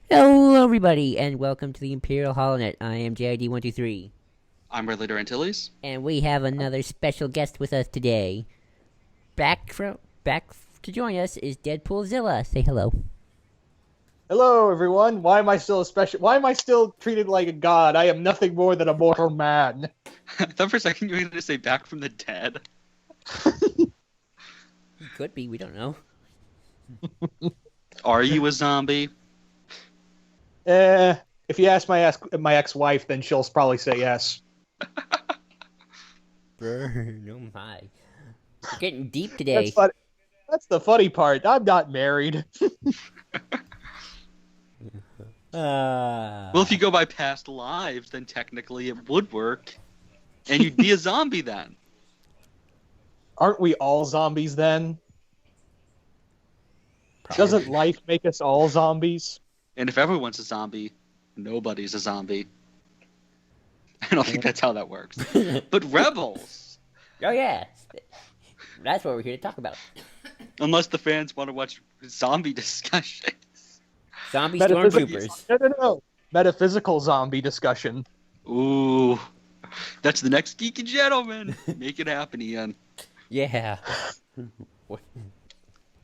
Hello, everybody, and welcome to the Imperial Holonet. I am JID123, I'm Redleader and Tilly's. and we have another special guest with us today. Back to join us is Deadpoolzilla. Say hello. Hello, everyone. Why am I still a special? Why am I still treated like a god? I am nothing more than a mortal man. I thought for a second you were going to say back from the dead. He could be. We don't know. Are you a zombie? If you ask my ex-wife, then she'll probably say yes. Burn. Oh my. We're getting deep today. That's the funny part. I'm not married. Well, if you go by past lives, then technically it would work. And you'd be a zombie then. Aren't we all zombies then? Probably. Doesn't life make us all zombies? And if everyone's a zombie, nobody's a zombie. I don't think that's how that works. But rebels! Oh yeah, that's what we're here to talk about. Unless the fans want to watch zombie discussion. Zombie Metaphysical- stormtroopers. No. Metaphysical zombie discussion. Ooh. That's the next Geek and Gentleman. Make it happen, Ian. Yeah. But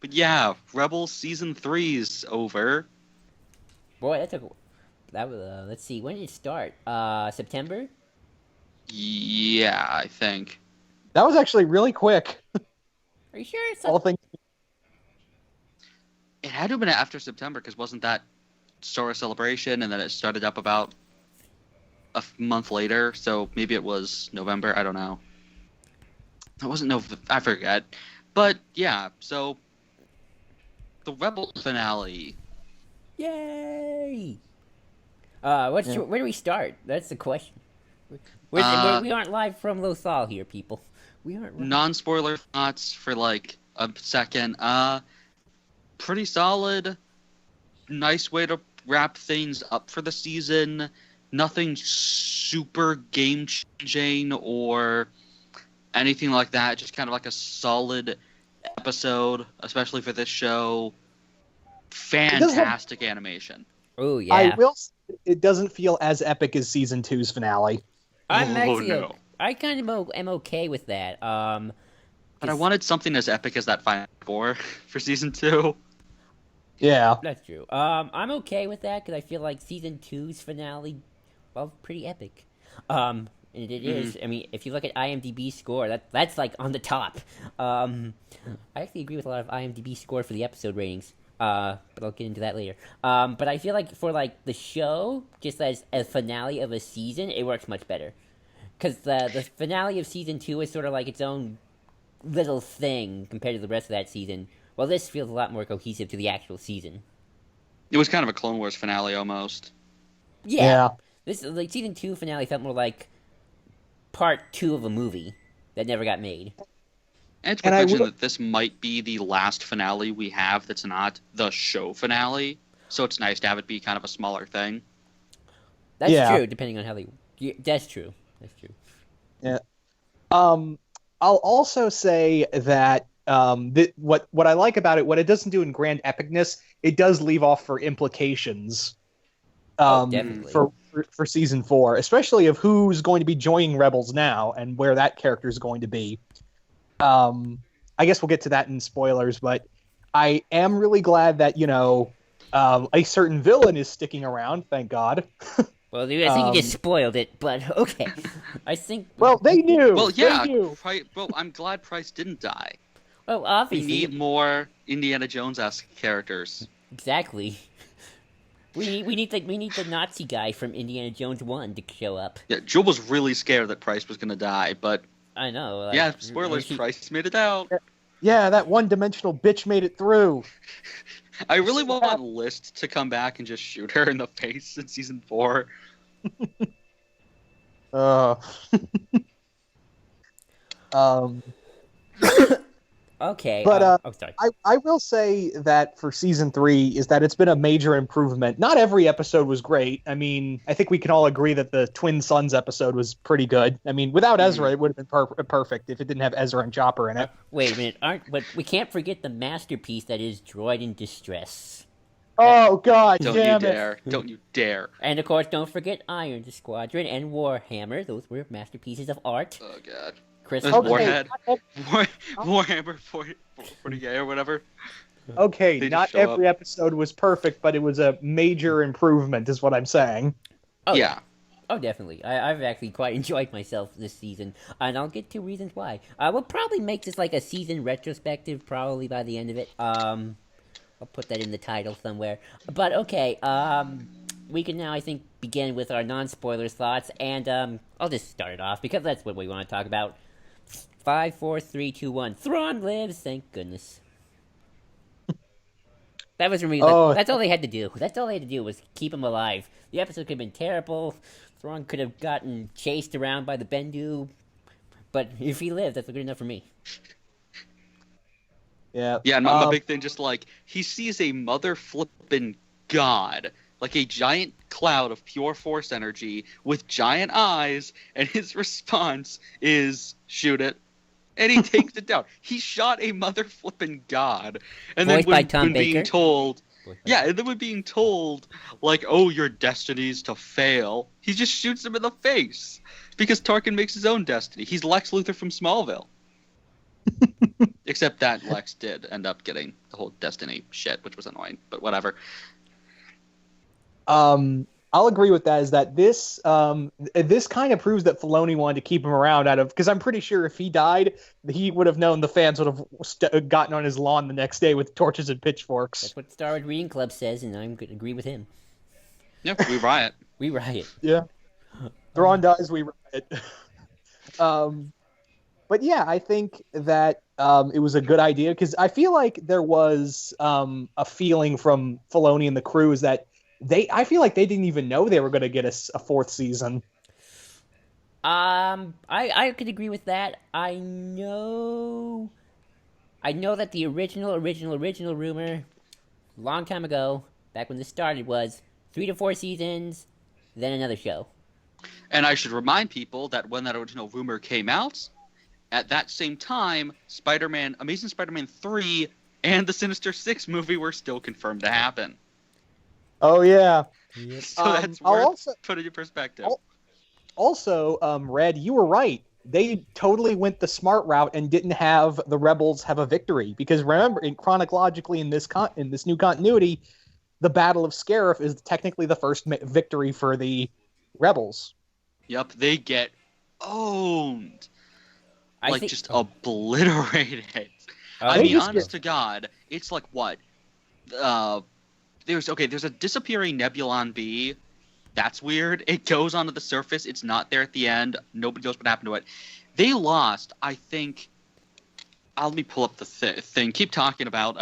yeah, Rebels Season 3's over. Boy, that was. Let's see. When did it start? September. Yeah, I think. That was actually really quick. Are you sure? It's All things. It had to have been after September, because wasn't that Sora Celebration, and then it started up about a month later, so maybe it was November, I don't know. It wasn't I forget. But, yeah, so the Rebels finale. Yay! Where do we start? That's the question. We aren't live from Lothal here, people. We aren't. Non-spoiler thoughts for, like, a second. Pretty solid. Nice way to wrap things up for the season. Nothing super game-changing or anything like that. Just kind of like a solid episode, especially for this show. Fantastic animation. Oh yeah. I will. It doesn't feel as epic as season 2's finale. I'm Oh, actually. no. I kind of am okay with that. But I wanted something as epic as that Final Four for season 2. Yeah. That's true. I'm okay with that because I feel like season 2's finale, well, pretty epic. And it is. I mean, if you look at IMDb score, that's like on the top. I actually agree with a lot of IMDb score for the episode ratings. But I'll get into that later. But I feel like for like the show, just as a finale of a season, it works much better. Because the finale of season 2 is sort of like its own little thing compared to the rest of that season. Well, this feels a lot more cohesive to the actual season. It was kind of a Clone Wars finale almost. Yeah. This like season 2 finale felt more like part 2 of a movie that never got made. And it's worth mentioning that this might be the last finale we have that's not the show finale. So it's nice to have it be kind of a smaller thing. That's true, depending on how they... Yeah, that's true. Yeah. I'll also say that what I like about it, what it doesn't do in grand epicness, it does leave off for implications. Definitely. For season 4, especially of who's going to be joining Rebels now and where that character is going to be. I guess we'll get to that in spoilers, but I am really glad that a certain villain is sticking around. Thank God. Well, I think you just spoiled it, but okay. I think... Well, they knew. Well, yeah. They knew. Well, I'm glad Price didn't die. Well, We obviously... need more Indiana Jones-esque characters. Exactly. We need the Nazi guy from Indiana Jones 1 to show up. Yeah, Joel was really scared that Price was going to die, but I know. Like, yeah, spoilers, Price made it out. Yeah, that one-dimensional bitch made it through. I really want List to come back and just shoot her in the face in season 4. Okay. But sorry. I will say that for season 3 is that it's been a major improvement. Not every episode was great. I mean, I think we can all agree that the Twin Sons episode was pretty good. I mean, without Ezra, it would have been perfect if it didn't have Ezra and Chopper in it. Wait a minute. But we can't forget the masterpiece that is Droid in Distress. Oh God, Don't you damn it! dare! Don't you dare! And of course, don't forget Iron Squadron and Warhammer. Those were masterpieces of art. Oh God. Chris, There's Okay. Warhead, Warhammer 40K or whatever. Okay, They just not show every episode was perfect, but it was a major improvement, is what I'm saying. oh Yeah. Oh, definitely. I've actually quite enjoyed myself this season, and I'll get to reasons why. I will probably make this like a season retrospective, probably by the end of it. I'll put that in the title somewhere. But okay, we can now, I think, begin with our non-spoilers thoughts, and I'll just start it off because that's what we want to talk about. 5, 4, 3, 2, 1. Thrawn lives. Thank goodness. That was really. Oh. That's all they had to do. That's all they had to do was keep him alive. The episode could have been terrible. Thrawn could have gotten chased around by the Bendu, but if he lived, that's good enough for me. Yeah. Yeah, and my big thing, just like, he sees a mother flippin' god, like a giant cloud of pure force energy with giant eyes, and his response is, shoot it. And he takes it down. He shot a mother flippin' god. And Voiced then by Tom when Baker? being told, yeah, and then when being told, like, oh, your destiny's to fail, he just shoots him in the face. Because Tarkin makes his own destiny. He's Lex Luthor from Smallville. Except that Lex did end up getting the whole destiny shit, which was annoying, but whatever. I'll agree with that. Is that this kind of proves that Filoni wanted to keep him around because I'm pretty sure if he died, he would have known the fans would have gotten on his lawn the next day with torches and pitchforks. That's what Star Wars Reading Club says, and I'm going to agree with him. Yeah, we riot. We riot. Yeah. Thrawn dies, we riot. But yeah, I think that it was a good idea because I feel like there was a feeling from Filoni and the crew is that I feel like they didn't even know they were going to get a fourth season. I could agree with that. I know that the original rumor, long time ago, back when this started, was 3 to 4 seasons, then another show. And I should remind people that when that original rumor came out, at that same time, Amazing Spider-Man 3 and the Sinister Six movie were still confirmed to happen. Oh yeah. So that's worth putting in perspective. Also, Red, you were right. They totally went the smart route and didn't have the Rebels have a victory because remember, chronologically in this new continuity, the Battle of Scarif is technically the first victory for the Rebels. Yep, they get owned. Just obliterated. I mean, honest to God, it's like what? There's a disappearing Nebulon B. That's weird. It goes onto the surface. It's not there at the end. Nobody knows what happened to it. They lost, I think. Let me pull up the thing. Keep talking about.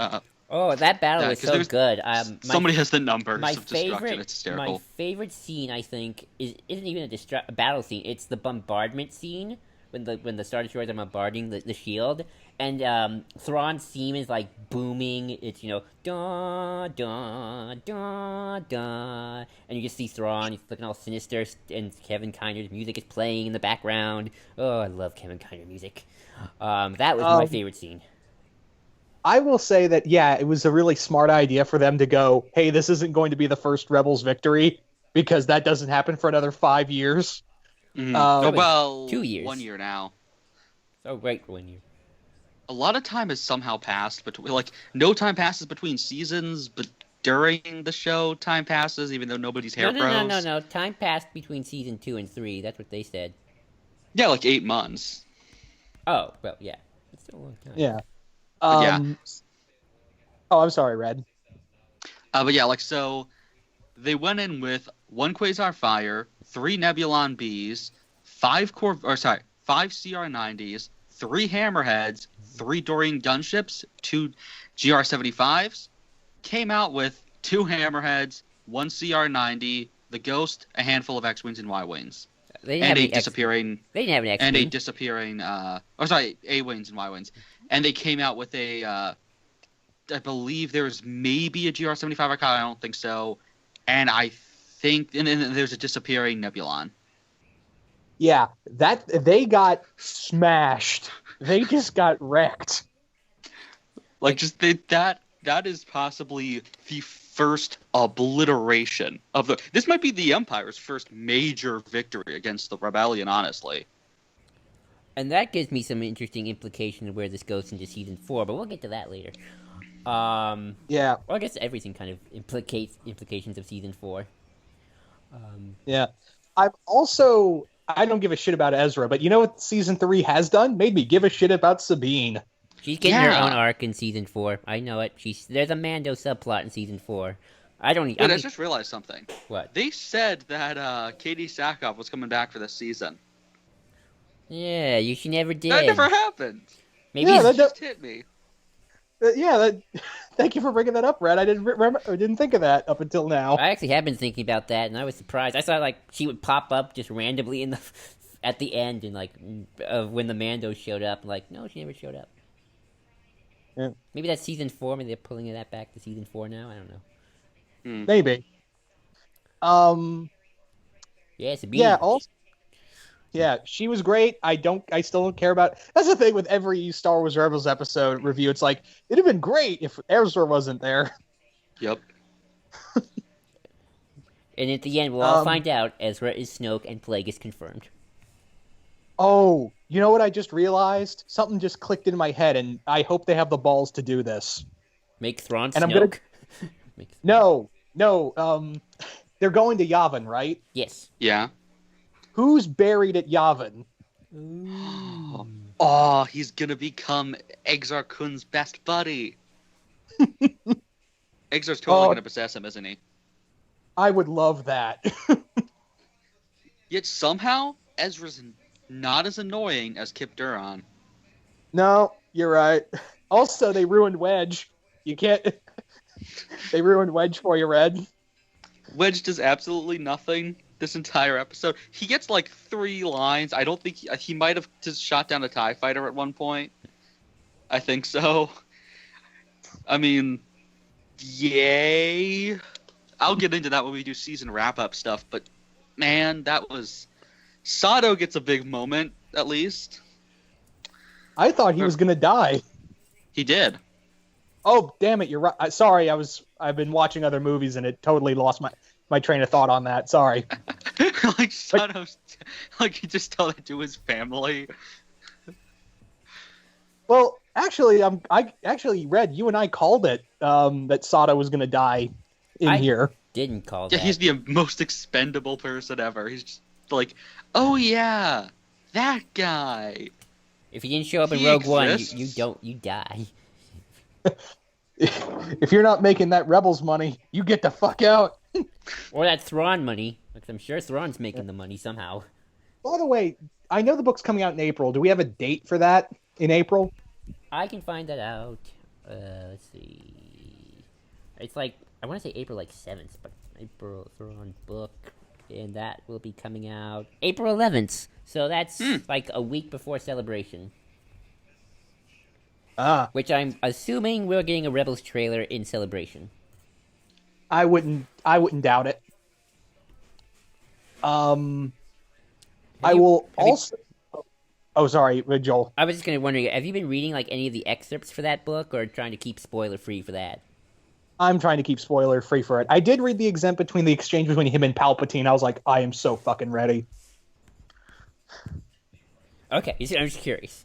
That battle was so good. Somebody has the numbers my of destruction. It's hysterical. My favorite scene, I think, isn't even a battle scene. It's the bombardment scene when the Star Destroyers are bombarding the shield, and Thrawn's theme is like booming. It's da da da da, and you just see Thrawn. He's looking all sinister, and Kevin Kinder's music is playing in the background. Oh, I love Kevin Kinder music. That was my favorite scene. I will say that, yeah, it was a really smart idea for them to go, hey, this isn't going to be the first Rebels victory, because that doesn't happen for another 5 years. Mm. 2 years. 1 year now. Oh, right, 1 year. A lot of time has somehow passed between, no time passes between seasons, but during the show, time passes, even though nobody's hair grows. No. Time passed between season 2 and 3. That's what they said. Yeah, 8 months. Oh, well, yeah. It's still a long time. Yeah. Yeah. Oh, I'm sorry, Red. But yeah, so they went in with 1 Quasar Fire, 3 Nebulon Bs, 5 CR-90s, 3 Hammerheads, 3 Dorian gunships, 2 GR-75s, came out with 2 Hammerheads, 1 CR-90, the Ghost, a handful of X-Wings and Y-Wings. They didn't have a disappearing A-Wings and Y-Wings. And they came out with I believe there was maybe a GR-75, I don't think so. And I think, and then there's a disappearing Nebulon. Yeah, they got smashed. They just got wrecked. That is possibly the first obliteration of the. This might be the Empire's first major victory against the Rebellion, honestly. And that gives me some interesting implications of where this goes into season 4, but we'll get to that later. Yeah. Well, I guess everything kind of implications of season 4. Yeah. I don't give a shit about Ezra, but you know what season 3 has done? Made me give a shit about Sabine. She's getting her own arc in season 4. I know it. There's a Mando subplot in season 4. I just realized something. What? They said that Katie Sackhoff was coming back for this season. Yeah, she never did. That never happened. Maybe that just hit me. Thank you for bringing that up, Red. I didn't think of that up until now. I actually have been thinking about that, and I was surprised. I thought she would pop up just randomly at the end, and when the Mando showed up. No, she never showed up. Yeah. Maybe that's season 4. Maybe they're pulling that back to season 4 now. I don't know. Maybe. Yeah, Sabine. Yeah. Yeah, she was great. I still don't care about. That's the thing with every Star Wars Rebels episode review. It's like it'd have been great if Ezra wasn't there. Yep. And at the end, we'll all find out Ezra is Snoke and Plague is confirmed. Oh, you know what I just realized? Something just clicked in my head, and I hope they have the balls to do this. Make Thrawn and Snoke? No. They're going to Yavin, right? Yes. Yeah. Who's buried at Yavin? Oh, he's gonna become Exar Kun's best buddy. Exar's totally gonna possess him, isn't he? I would love that. Yet somehow, Ezra's not as annoying as Kip Duran. No, you're right. Also, they ruined Wedge. You can't... They ruined Wedge for you, Red. Wedge does absolutely nothing this entire episode. He gets 3 lines. I don't think he might have just shot down a TIE fighter at one point. I think so. I mean, yay. I'll get into that when we do season wrap-up stuff, but man, that was... Sato gets a big moment, at least. I thought he was going to die. He did. Oh, damn it, you're right. Sorry, I've been watching other movies and it totally lost my train of thought on that. Sorry. Sato's... he just told it to his family. Well, actually, Red, you and I called it, that Sato was going to die here. Didn't call that. Yeah, he's the most expendable person ever. He's just oh yeah, that guy. If he didn't show up in Rogue One, you die. If you're not making that Rebels money, you get the fuck out. Or that Thrawn money. I'm sure Thrawn's making the money somehow. By the way, I know the book's coming out in April. Do we have a date for that in April? I can find that out. Let's see. It's I want to say April 7th, but April Thrawn book. And that will be coming out April 11th. So that's a week before Celebration. Which I'm assuming we're getting a Rebels trailer in Celebration. I wouldn't doubt it. I will also... Oh, sorry, Joel. I was just wondering, have you been reading any of the excerpts for that book, or trying to keep spoiler-free for that? I'm trying to keep spoiler-free for it. I did read the exempt between the exchange between him and Palpatine. I was like, I am so fucking ready. Okay, I'm just curious.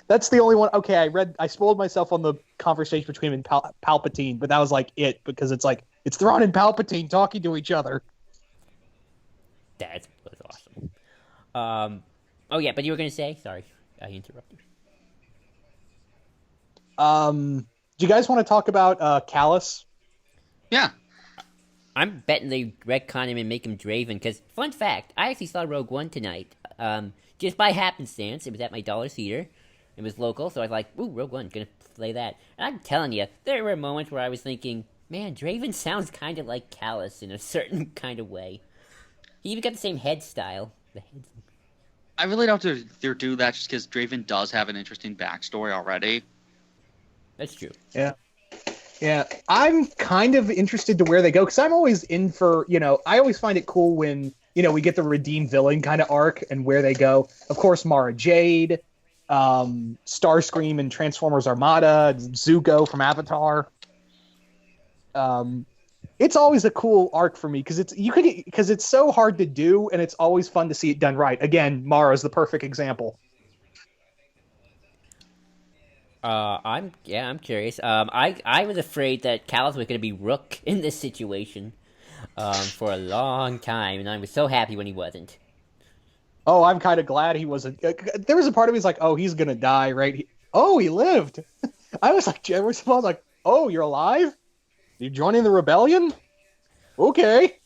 That's the only one. Okay, I spoiled myself on the conversation between him and Palpatine, but that was it, because it's Thrawn and Palpatine talking to each other. That's awesome. Oh yeah, but you were gonna say? Sorry, I interrupted. Do you guys want to talk about Callus? Yeah. I'm betting they retcon him and make him Draven, because, fun fact, I actually saw Rogue One tonight. Just by happenstance. It was at my Dollar Theater. It was local, so I was like, ooh, Rogue One, gonna play that. And I'm telling you, there were moments where I was thinking, man, Draven sounds kind of like Callus in a certain kind of way. He even got the same head style. I really don't do that just because Draven does have an interesting backstory already. That's true. Yeah. Yeah. I'm kind of interested to where they go, because I'm always in for, I always find it cool when, we get the redeemed villain kind of arc and where they go. Of course, Mara Jade, Starscream and Transformers Armada, Zuko from Avatar. It's always a cool arc for me because it's so hard to do, and it's always fun to see it done right. Again, Mara's the perfect example. I'm curious. I was afraid that Callus was gonna be Rook in this situation, for a long time, and I was so happy when he wasn't. Oh, I'm kind of glad he wasn't. There was a part of me that's like, oh, he's gonna die, right? Oh, he lived. I was like, oh, you're alive? You're joining the rebellion? Okay.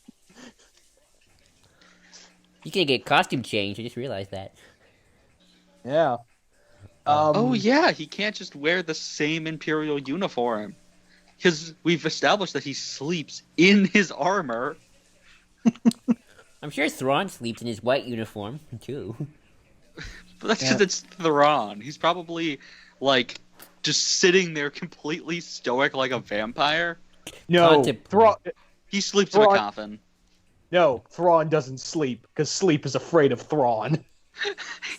He's gonna get costume change. I just realized that. Yeah. Oh yeah, he can't just wear the same Imperial uniform. Because we've established that he sleeps in his armor. I'm sure Thrawn sleeps in his white uniform too. But that's because it's Thrawn. He's probably, like, just sitting there completely stoic like a vampire. No, Thrawn. He sleeps in a coffin. No, Thrawn doesn't sleep because sleep is afraid of Thrawn.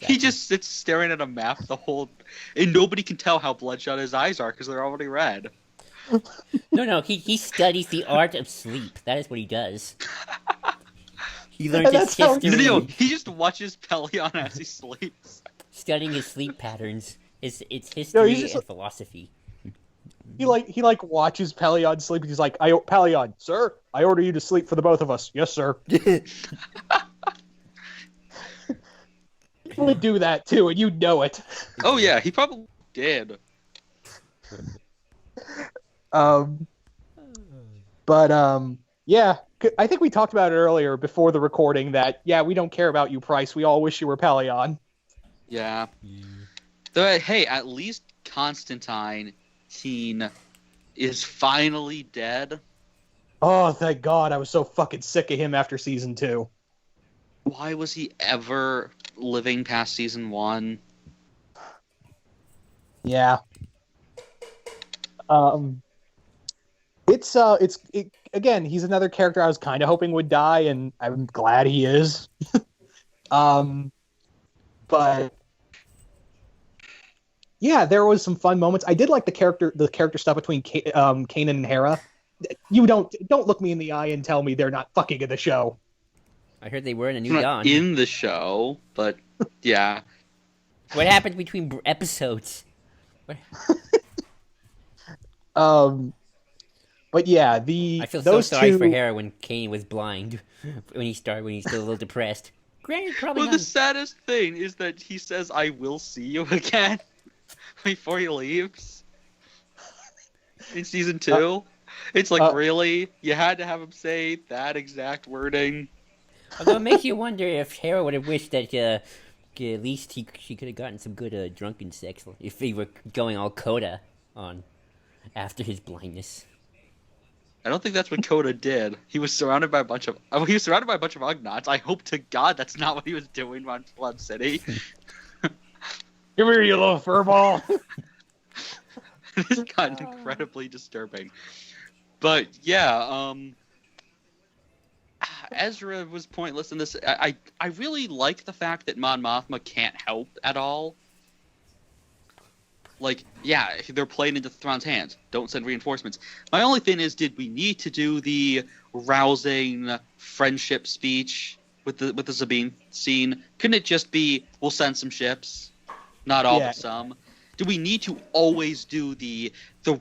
He just sits staring at a map the whole, and nobody can tell how bloodshot his eyes are because they're already red. No, he studies the art of sleep. That is what he does. He learns his history. No, he just watches Pelion as he sleeps. Studying his sleep patterns. Its history and philosophy. He watches Pelion sleep and he's like, Pelion, sir, I order you to sleep for the both of us. Yes, sir. He would do that too, and you know it. Oh yeah, he probably did. Yeah, I think we talked about it earlier before the recording that, yeah, we don't care about you, Price. We all wish you were Pelion. Yeah. Though, hey, at least Constantine is finally dead. Oh, thank God. I was so fucking sick of him after season 2. Why was he ever living past season 1? Yeah. Again, he's another character I was kind of hoping would die, and I'm glad he is. But yeah, there was some fun moments. I did like the character stuff between Kanan and Hera. You don't look me in the eye and tell me they're not fucking in the show. I heard they were in A New Dawn. In the show, but yeah. What happened between episodes? But yeah, I feel so sorry for Hera when Kanan was blind, when he's still a little depressed. Granted, probably Well, the saddest thing is that he says, "I will see you again," before he leaves. In season 2, it's like, really? You had to have him say that exact wording? Although it makes you wonder if Hera would have wished that at least she could have gotten some good drunken sex if he were going all Coda on after his blindness. I don't think that's what Coda did. He was surrounded by a bunch of Ugnaughts. I hope to God that's not what he was doing on Flood City. Come here, you little furball. This got incredibly disturbing. But yeah, Ezra was pointless in this. I really like the fact that Mon Mothma can't help at all. Like, yeah, they're playing into Thrawn's hands. Don't send reinforcements. My only thing is, did we need to do the rousing friendship speech with the Sabine scene? Couldn't it just be, we'll send some ships? Not all, but some. Do we need to always do the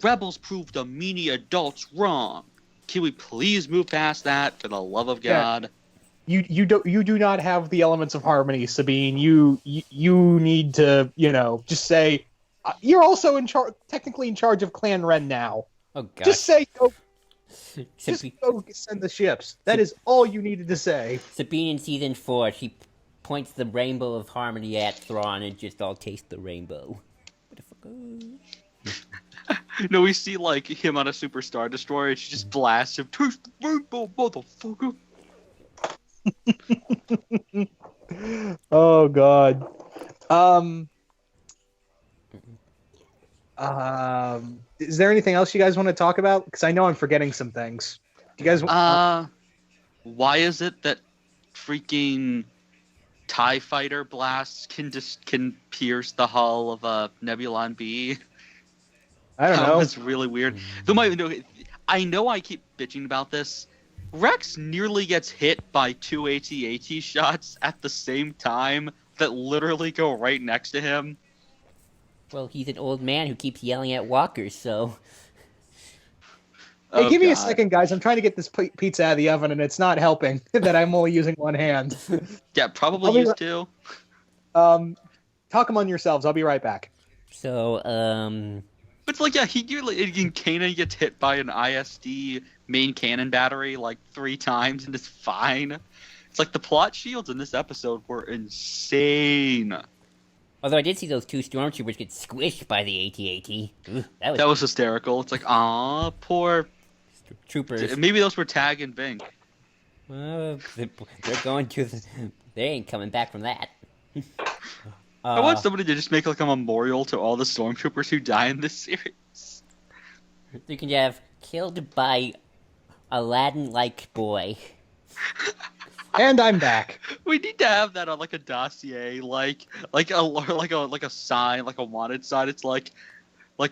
rebels proved the meanie adults wrong? Can we please move past that, for the love of God? You do not have the elements of harmony, Sabine. You need to, just say, you're also technically in charge of Clan Ren now. Oh God! Just say go. Just go send the ships. That is all you needed to say. Sabine in season 4, she points the rainbow of harmony at Thrawn and just all taste the rainbow. No, we see like him on a Super Star Destroyer, and she just blasts him. Taste the rainbow, motherfucker. Oh God. Is there anything else you guys want to talk about? Because I know I'm forgetting some things. Do you guys? Why is it that freaking TIE fighter blasts can pierce the hull of a Nebulon B? I don't know. It's really weird. I know I keep bitching about this. Rex nearly gets hit by 2 AT-AT shots at the same time that literally go right next to him. Well, he's an old man who keeps yelling at walkers, so... Hey, Oh, give me a God. second, guys. I'm trying to get this pizza out of the oven, and it's not helping that I'm only using one hand. Yeah, I'll probably be used to. Talk among yourselves. I'll be right back. So, But it's like, yeah, he nearly in Kanan gets hit by an ISD main cannon battery like 3 times and it's fine. It's like the plot shields in this episode were insane. although I did see those 2 stormtroopers get squished by the AT-AT. Ooh, That was hysterical. It's like, aw, poor. troopers. Maybe those were Tag and Bink. They're going to the... They ain't coming back from that. I want somebody to just make like a memorial to all the stormtroopers who die in this series. You can have killed by Aladdin-like boy. And I'm back. We need to have that on like a dossier, like a sign, like a wanted sign. It's like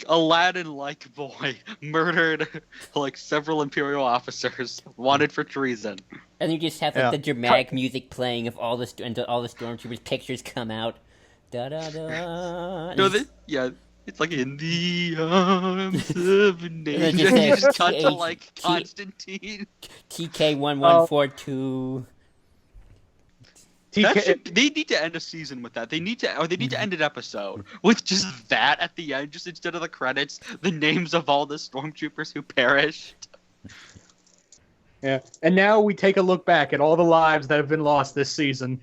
Aladdin-like boy murdered like several Imperial officers, wanted for treason. And you just have like the dramatic music playing of all the and all the stormtroopers' pictures come out. Da da da. No, it's like in the arms of an then angel. just You say just cut to TH like Constantine. TK1142. They need to end a season with that. They need to end an episode with just that at the end, just instead of the credits, the names of all the stormtroopers who perished. Yeah. And now we take a look back at all the lives that have been lost this season.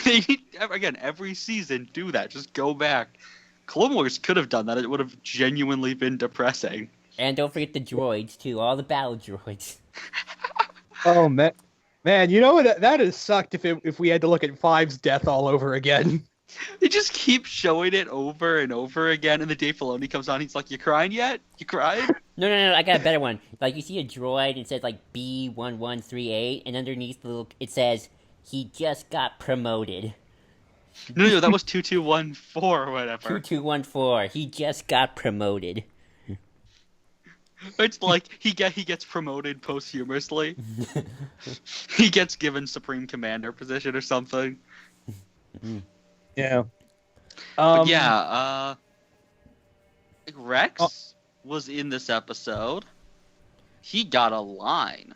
They need, again, every season do that. Just go back. Clone Wars could have done that. It would have genuinely been depressing. And don't forget the droids too, all the battle droids. Oh man, you know what? That has sucked if we had to look at Five's death all over again. They just keep showing it over and over again, and the day Filoni comes on, he's like, "You crying yet? You cried?" No, I got a better one. Like, you see a droid, and it says, like, B1138, and underneath it says, he just got promoted. No, that was 2214 or whatever. 2214, he just got promoted. It's like he gets promoted posthumously. He gets given Supreme Commander position or something. Yeah. But yeah, Rex was in this episode. He got a line.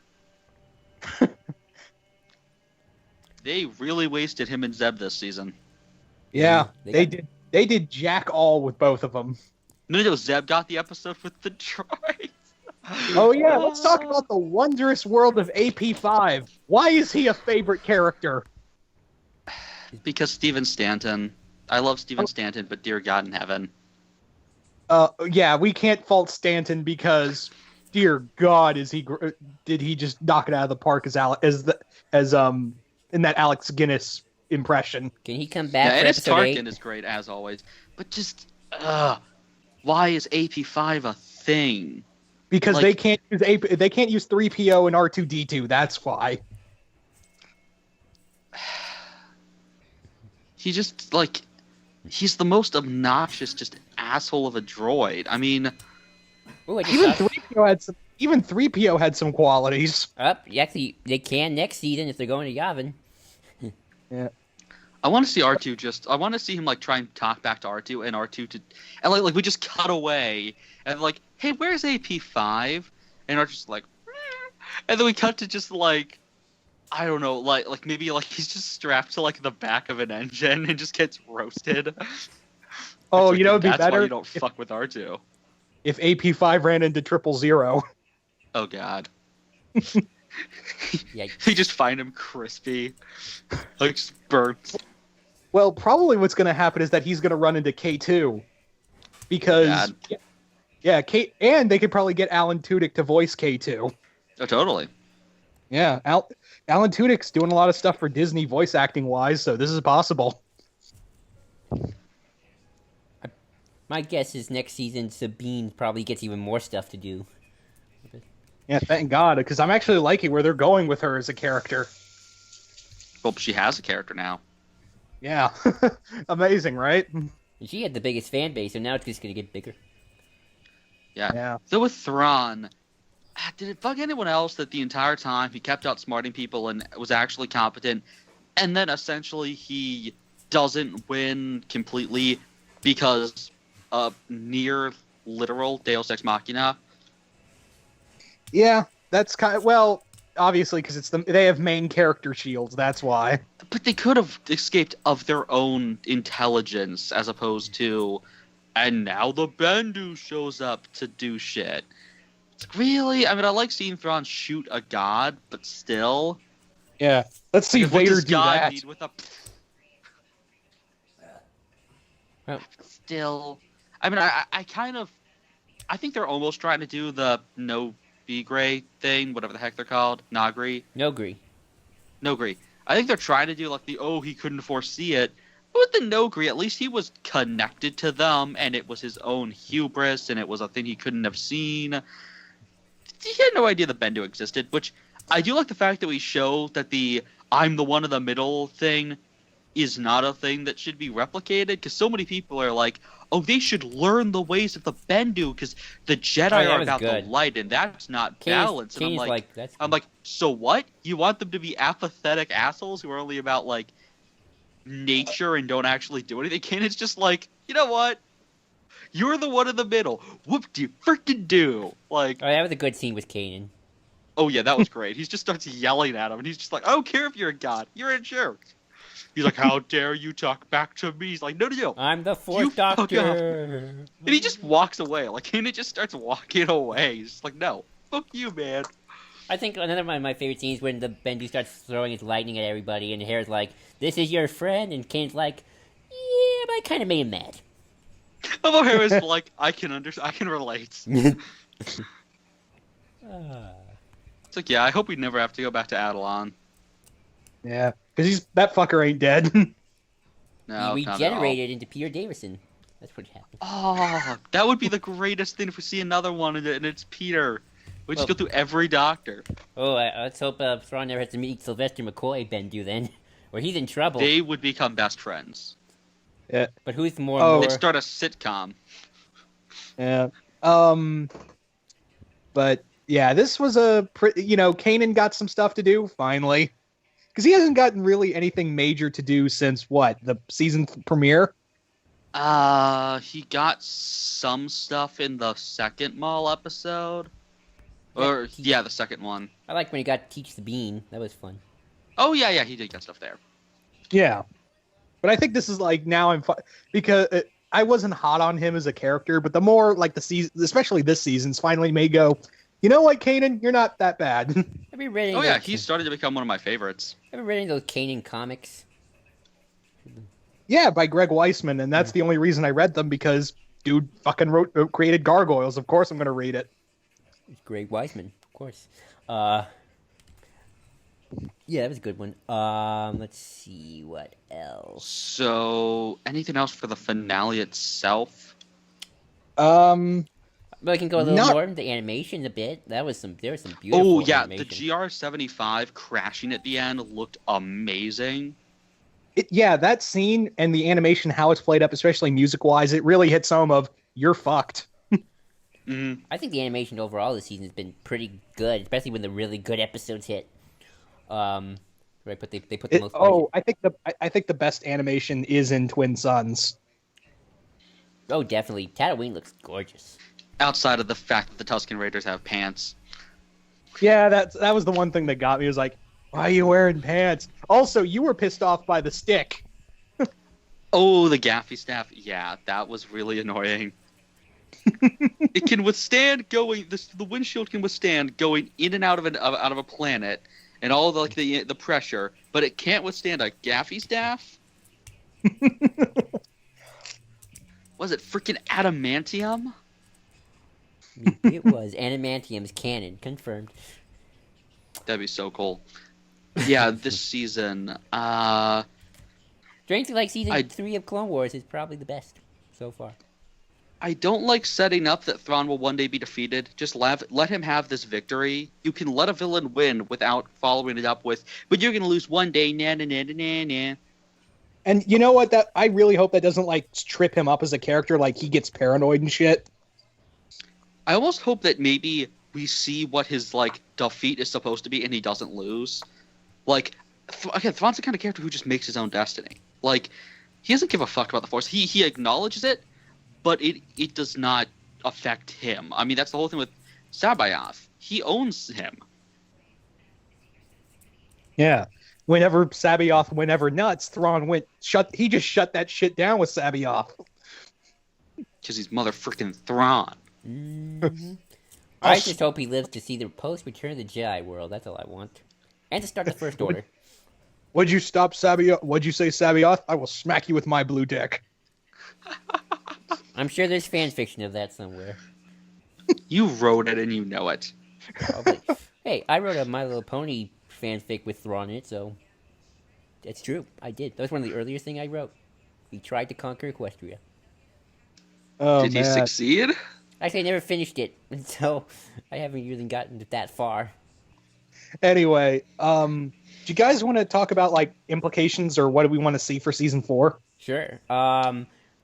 They really wasted him and Zeb this season. Yeah, they did jack all with both of them. No, Zeb got the episode with the droid. Oh yeah, let's talk about the wondrous world of AP5. Why is he a favorite character? Because Steven Stanton. I love Steven Stanton, but dear God in heaven. Yeah, we can't fault Stanton because, dear God, did he just knock it out of the park as in that Alex Guinness impression? Can he come back for and his episode 8? Tarkin is great as always, but just why is AP5 a thing? Because Like- they can't use 3PO and R2D2. That's why. He just he's the most obnoxious, just asshole of a droid. I mean, Ooh, I just Even saw- 3PO had some qualities. Actually, they can next season if they're going to Yavin. Yeah. I want to see R2 I want to see him try and talk back to R2 and R2 and like we just cut away and like, hey, where's AP5? And R2's like, and then we cut to just I don't know, maybe he's just strapped to the back of an engine and just gets roasted. Oh, It's it'd be that's better why you don't fuck with R2. if AP5 ran into 000. Oh God. Yeah. You just find him crispy, just burnt. Well, probably what's going to happen is that he's going to run into K2 because K, and they could probably get Alan Tudyk to voice K2. Oh, totally. Yeah, Alan Tudyk's doing a lot of stuff for Disney voice acting wise, so this is possible. My guess is next season Sabine probably gets even more stuff to do. Yeah, thank God, because I'm actually liking where they're going with her as a character. Well, she has a character now. Yeah, amazing, right? And she had the biggest fan base, so now it's just going to get bigger. Yeah. So with Thrawn, did it bug anyone else that the entire time he kept outsmarting people and was actually competent, and then essentially he doesn't win completely because of near literal Deus Ex Machina? Yeah, that's kind of, well, obviously because they have main character shields. That's why. But they could have escaped of their own intelligence as opposed to, and now the Bendu shows up to do shit. It's really, I mean, I like seeing Thrawn shoot a god, but still. Yeah, let's see Like, what Vader does do God that. need with a? Well, Still, I mean, I kind of, I think they're almost trying to do the no B-Gray thing, whatever the heck they're called, Nagri. Nogri. Nogri. I think they're trying to do like the, oh, he couldn't foresee it. But with the Nogri, at least he was connected to them, and it was his own hubris, and it was a thing he couldn't have seen. He had no idea the Bendu existed, which I do like the fact that we show that the I'm the one in the middle thing is not a thing that should be replicated, because so many people are like, oh, they should learn the ways of the Bendu, because the Jedi are about the light, and that's not balanced. And I'm like, so what? You want them to be apathetic assholes who are only about, like, nature and don't actually do anything? Kanan's just like, you know what? You're the one in the middle. Whoop-de-frickin' do. Like, Oh, that was a good scene with Kanan. oh yeah, that was great. He just starts yelling at him, and he's just like, I don't care if you're a god. You're a jerk. He's like, how dare you talk back to me? He's like, no. I'm the You fourth fuck Doctor. And he just walks away. Like, Kanan just starts walking away. He's just like, no, fuck you, man. I think another one of my favorite scenes when the Bendu starts throwing his lightning at everybody, and Hare's like, "This is your friend," and Kanan's like, "Yeah, but I kind of made him mad." Although Harris like, I can relate. It's like, yeah, I hope we never have to go back to Adelon. Yeah, because that fucker ain't dead. No, He not at all. regenerated into Peter Davison. That's what happened. Oh, that would be the greatest thing if we see another one and it's Peter. We just Well- go through every doctor. Oh, let's hope Thrawn never has to meet Sylvester McCoy Bendu then, or he's in trouble. They would become best friends. Yeah. But who's more? Oh. They'd start a sitcom. Yeah. But yeah, this was Kanan got some stuff to do finally, because he hasn't gotten really anything major to do since the season premiere. He got some stuff in the second Maul episode. The second one. I like when he got to teach the bean. That was fun. Oh, yeah, he did get stuff there. Yeah, but I think this is like now because I wasn't hot on him as a character, but the more like the season, especially this season's finally may go. You know what, Kanan? You're not that bad. Have you read any? Oh, yeah, he's starting to become one of my favorites. Have you read any of those Kanan comics? Yeah, by Greg Weisman, and that's the only reason I read them, because dude fucking created Gargoyles. Of course I'm gonna read it. It's Greg Weisman, of course. Yeah, that was a good one. Let's see what else. So, anything else for the finale itself? But we can go a little Not- more into the animation a bit. There was some beautiful. Oh, yeah, animation. the GR75 crashing at the end looked amazing. That scene and the animation, how it's played up, especially music-wise, it really hits home of, you're fucked. Mm. I think the animation overall this season has been pretty good, especially when the really good episodes hit. Right, but they put the most. I think the best animation is in Twin Suns. Oh, definitely. Tatooine looks gorgeous. Outside of the fact that the Tusken Raiders have pants. Yeah, that was the one thing that got me. Was like, why are you wearing pants? Also, you were pissed off by the stick. Oh, the gaffy staff. Yeah, that was really annoying. It can withstand going. The windshield can withstand going in and out of a planet, and all the pressure, but it can't withstand a gaffy staff. Was it freaking adamantium? It was adamantium's canon confirmed. That'd be so cool. Yeah, this season. Strangely, like season 3 of Clone Wars is probably the best so far. I don't like setting up that Thrawn will one day be defeated. Just let him have this victory. You can let a villain win without following it up with, but you're going to lose one day, nah, nah, nah, nah, nah. And you know what? I really hope that doesn't like trip him up as a character, like he gets paranoid and shit. I almost hope that maybe we see what his like defeat is supposed to be, and he doesn't lose. Like, again, Thrawn's the kind of character who just makes his own destiny. Like, he doesn't give a fuck about the Force. He acknowledges it, but it does not affect him. I mean, that's the whole thing with Sabayoth. He owns him. Yeah. Whenever Sabayoth went ever nuts, Thrawn he just shut that shit down with Sabayoth. Because he's motherfucking Thrawn. Mm-hmm. I just hope he lives to see the post-Return of the Jedi world. That's all I want. And to start the First Order. Would you stop Sabayoth? Would you say Sabayoth? I will smack you with my blue dick. I'm sure there's fan fiction of that somewhere. You wrote it and you know it. Probably. Hey, I wrote a My Little Pony fanfic with Thrawn in it, so it's true. I did. That was one of the earliest things I wrote. He tried to conquer Equestria. Oh, Did he man. succeed? Actually, I never finished it, so I haven't really gotten that far. Anyway, do you guys want to talk about like implications or what do we want to see for season 4? Sure.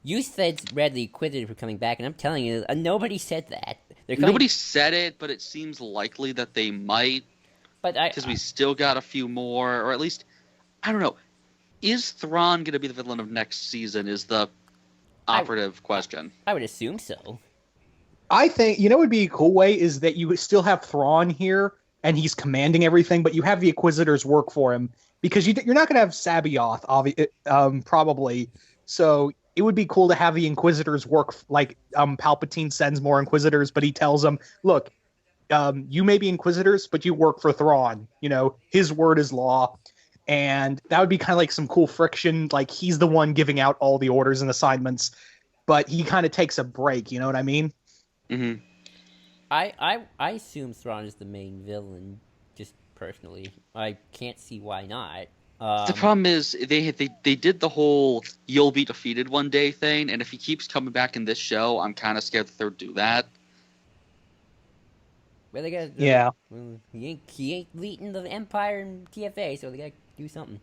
You said Redleader Inquisitor were coming back, and I'm telling you, nobody said that. Nobody said it, but it seems likely that they might. But because we still got a few more, or at least, I don't know. Is Thrawn going to be the villain of next season? Is the operative question. I would assume so. I think, what would be a cool way is that you still have Thrawn here, and he's commanding everything, but you have the Inquisitors work for him, because you're not going to have Sabayoth, probably. So it would be cool to have the Inquisitors work, like Palpatine sends more Inquisitors, but he tells them, look, you may be Inquisitors, but you work for Thrawn. His word is law. And that would be kind of like some cool friction. Like, he's the one giving out all the orders and assignments, but he kind of takes a break. You know what I mean? Mm-hmm. I assume Thrawn is the main villain, just personally. I can't see why not. The problem is they did the whole "you'll be defeated one day" thing, and if he keeps coming back in this show, I'm kind of scared that they'll do that. Well, they got Yeah. Well, he ain't leading the Empire and TFA, so they gotta do something.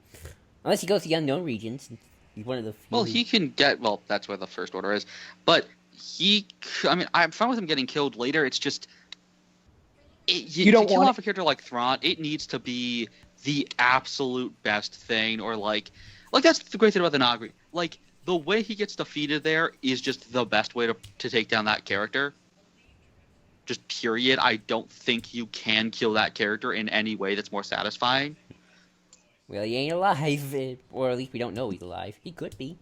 Unless he goes to the unknown regions. He's one of the few. Well, he can get. Well, that's where the First Order is, but I'm fine with him getting killed later. It's just you don't kill off a character like Thrawn. It needs to be the absolute best thing, or like that's the great thing about the Nagri. Like, the way he gets defeated there is just the best way to take down that character. Just period. I don't think you can kill that character in any way that's more satisfying. Well, he ain't alive, or at least we don't know he's alive. He could be.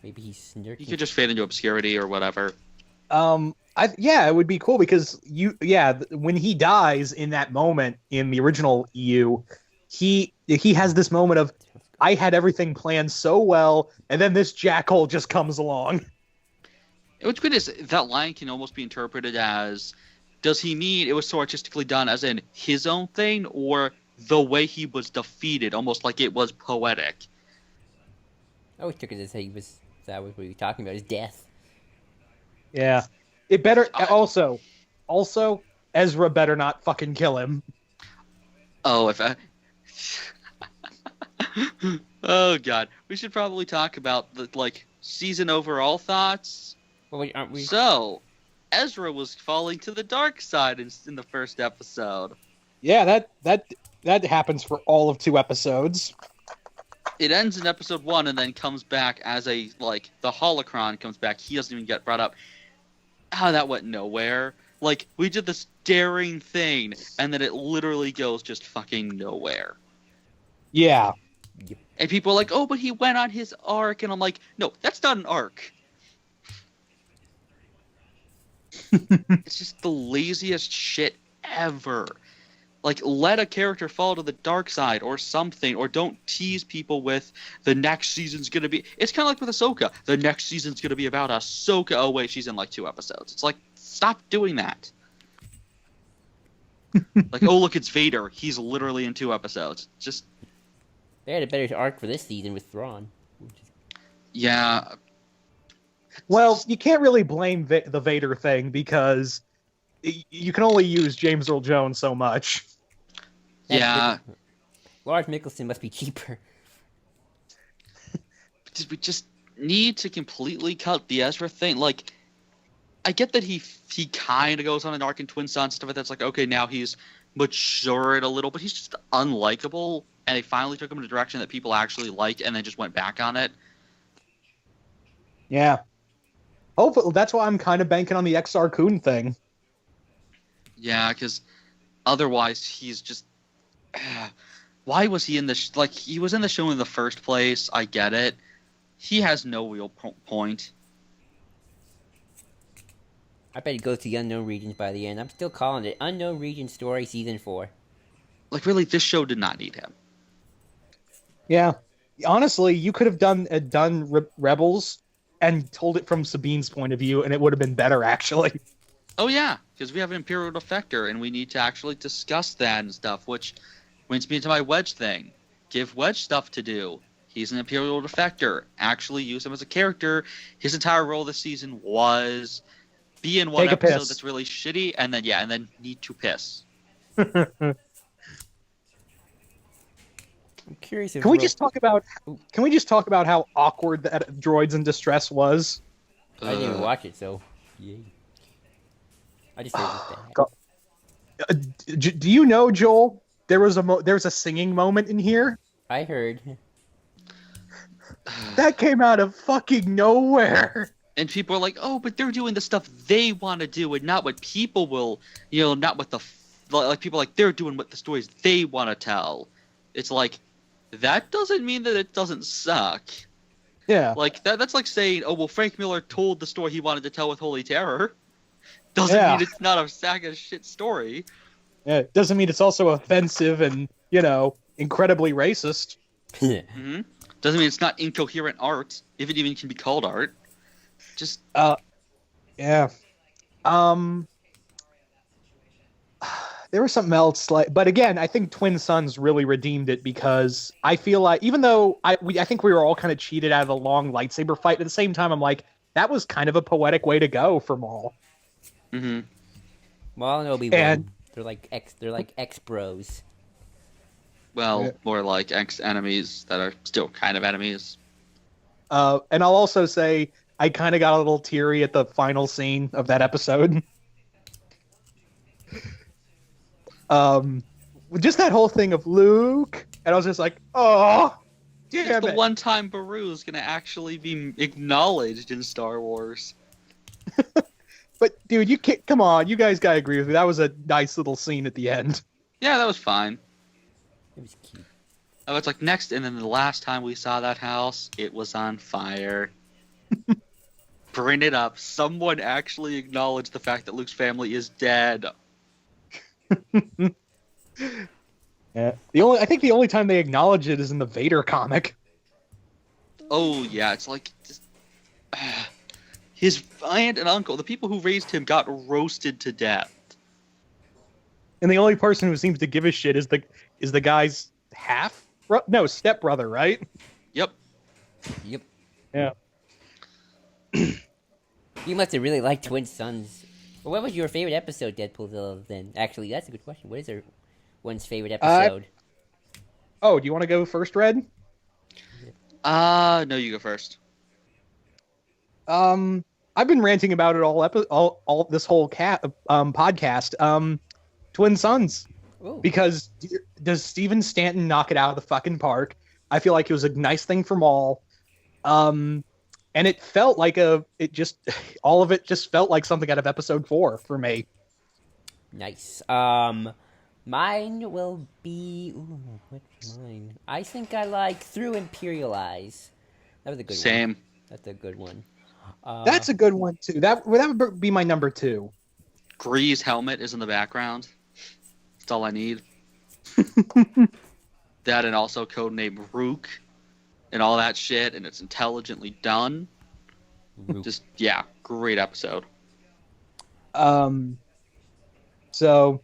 Maybe he's snarky. He could just fade into obscurity or whatever. It would be cool because when he dies in that moment in the original EU, he has this moment of, I had everything planned so well, and then this jackhole just comes along. What's good is that line can almost be interpreted as, does he mean it was so artistically done as in his own thing, or the way he was defeated, almost like it was poetic? I always took it as that was what he was talking about, his death. Yeah. It better also Ezra better not fucking kill him. Oh, oh god. We should probably talk about the season overall thoughts. Well, aren't we? So, Ezra was falling to the dark side in the first episode. Yeah, that happens for all of 2 episodes. It ends in episode 1 and then comes back as the holocron comes back. He doesn't even get brought up. That went nowhere. We did this daring thing, and then it literally goes just fucking nowhere. Yeah. And people are like, oh, but he went on his arc, and I'm like, no, that's not an arc. It's just the laziest shit ever. Let a character fall to the dark side or something, or don't tease people with the next season's gonna be. It's kind of like with Ahsoka. The next season's gonna be about Ahsoka. Oh wait, she's in 2 episodes. It's stop doing that. Oh look, it's Vader. He's literally in 2 episodes. Just they had a better arc for this season with Thrawn. Yeah. Well, you can't really blame the Vader thing because you can only use James Earl Jones so much. Yeah. Lars Mikkelsen must be cheaper. We just need to completely cut the Ezra thing. I get that he kind of goes on an arc in Twin Sons stuff. That's like, okay, now he's matured a little, but he's just unlikable. And they finally took him in a direction that people actually like, and then just went back on it. Yeah. Hopefully, that's why I'm kind of banking on the XR Kun thing. Yeah, because otherwise he's just. Why was he in the like? He was in the show in the first place. I get it. He has no real point. I bet he goes to the Unknown Regions by the end. I'm still calling it Unknown Region Story Season 4. Like, really, this show did not need him. Yeah. Honestly, you could have done Rebels and told it from Sabine's point of view, and it would have been better, actually. Oh, yeah, because we have an Imperial Defector, and we need to actually discuss that and stuff, which brings me to my Wedge thing. Give Wedge stuff to do. He's an Imperial Defector. Actually use him as a character. His entire role this season was be in one episode that's really shitty, and then need to piss. I'm curious if Can we just talk about how awkward that Droids in Distress was? I didn't even watch it, so yay. I just heard that. Do you know, Joel? There was a singing moment in here I heard. that came out of fucking nowhere. And people are like, oh, but they're doing the stuff they want to do and not what people will, not what like people are like, they're doing what the stories they want to tell. It's like, that doesn't mean that it doesn't suck. Yeah. Like, that's like saying, oh, well, Frank Miller told the story he wanted to tell with Holy Terror. Doesn't mean it's not a sack of shit story. Yeah, it doesn't mean it's also offensive and, incredibly racist. Mm-hmm. Doesn't mean it's not incoherent art, if it even can be called art. Just yeah. There was something else, but again, I think Twin Sons really redeemed it because I feel like even though I think we were all kind of cheated out of the long lightsaber fight, at the same time I'm like, that was kind of a poetic way to go for Maul. Mm-hmm. Maul and Obi-Wan, they're like ex bros. Well, more like ex-enemies that are still kind of enemies. And I'll also say I kind of got a little teary at the final scene of that episode. Just that whole thing of Luke, and I was just like, oh, damn it's the it. one time Baru is going to actually be acknowledged in Star Wars. But, dude, you can't, come on, you guys gotta agree with me. That was a nice little scene at the end. Yeah, that was fine. It was cute. Oh, it's like next, and then the last time we saw that house, it was on fire. Bring it up. Someone actually acknowledged the fact that Luke's family is dead. Yeah. I think the only time they acknowledge it is in the Vader comic. Oh, yeah, it's like... his aunt and uncle, the people who raised him, got roasted to death. And the only person who seems to give a shit is the guy's stepbrother, right? Yep. Yeah. You must have really liked Twin Sons. Well, what was your favorite episode, Deadpool, then? Actually, that's a good question. What is one's favorite episode? Do you want to go first, Red? No, you go first. I've been ranting about it all this whole podcast. Twin Sons. Ooh. Because does Steven Stanton knock it out of the fucking park? I feel like it was a nice thing for Maul. And it felt like all of it just felt like something out of episode 4 for me. Nice. Mine will be... Ooh, what's mine? I think I like Through Imperial Eyes. That was a good one. Same. That's a good one. That's a good one, too. That would be my number 2. Gree's helmet is in the background. That's all I need. That and also codename Rook and all that shit, and it's intelligently done. Rook. Just, yeah, great episode. So,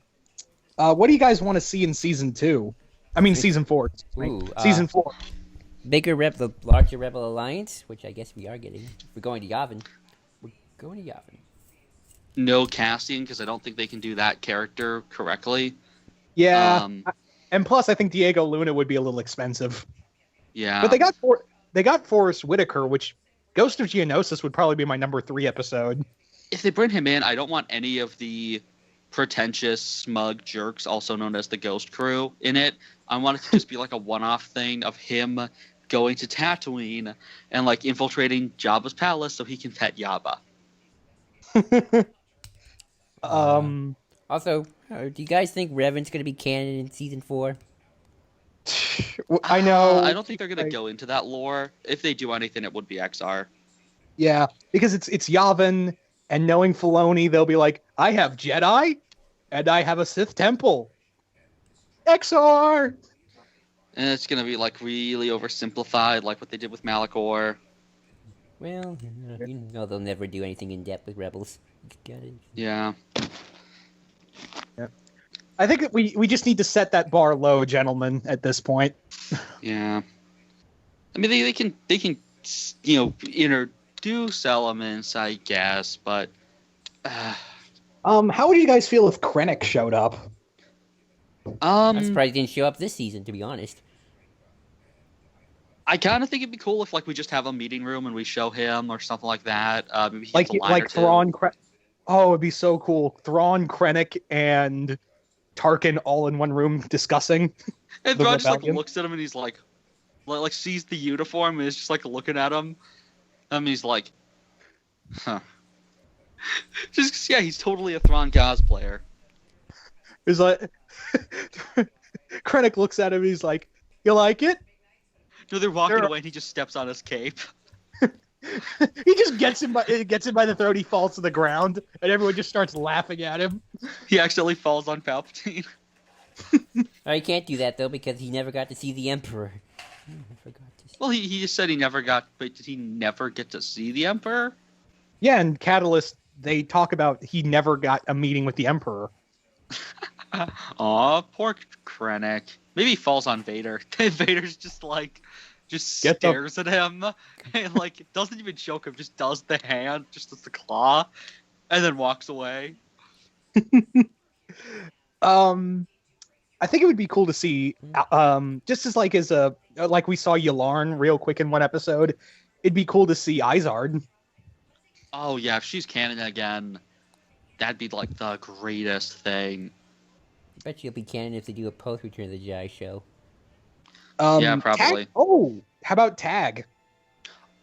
what do you guys want to see in season 2? I mean, season 4. Ooh, season 4. The larger Rebel Alliance, which I guess we are getting. If we're going to Yavin. We're going to Yavin. No casting, because I don't think they can do that character correctly. Yeah, and plus I think Diego Luna would be a little expensive. Yeah. But they got Forrest Whitaker, which Ghost of Geonosis would probably be my number 3 episode. if they bring him in, I don't want any of the pretentious, smug jerks, also known as the Ghost Crew, in it. I want it to just be like a one-off thing of him going to Tatooine and like infiltrating Jabba's palace so he can pet Jabba. Also, do you guys think Revan's going to be canon in season 4? I know. I don't think they're gonna go into that lore. If they do anything, it would be XR. Yeah, because it's Yavin, and knowing Filoni, they'll be like, I have Jedi, and I have a Sith temple. XR! And it's gonna be like really oversimplified, like what they did with Malachor. Well, you know they'll never do anything in depth with Rebels. Got it. Yeah. I think that we just need to set that bar low, gentlemen, at this point. Yeah. I mean, they can introduce elements, I guess, but How would you guys feel if Krennic showed up? I'm surprised he didn't show up this season, to be honest. I kind of think it'd be cool if like we just have a meeting room and we show him or something like that. Maybe he Like gets a line or two. Thrawn. Oh, it'd be so cool. Thrawn, Krennic, and Tarkin all in one room discussing. And the Thrawn just like rebellion. looks at him and he's like sees the uniform and is just like looking at him. He's like, huh. Just 'cause, yeah, he's totally a Thrawn cosplayer. He's like, Krennic looks at him. He's like, "You like it?" No, they're walking They're- away and he just steps on his cape. He just gets him by the throat. He falls to the ground, and everyone just starts laughing at him. He accidentally falls on Palpatine. Oh, you can't do that though because he never got to see the Emperor. I forgot to. Well, he just said he never got, but did he never get to see the Emperor? Yeah, and Catalyst, they talk about he never got a meeting with the Emperor. Aw, poor Krennic. Maybe he falls on Vader. Vader's just Get the- stares at him and like doesn't even choke him, just does the hand, just does the claw, and then walks away. I think it would be cool to see, just as like we saw Yularen real quick in one episode. It'd be cool to see Izard. Oh yeah, if she's canon again, that'd be like the greatest thing. I bet you'll be canon if they do a post Return of the Jedi show. Yeah, probably. Tag? Oh, how about Tag?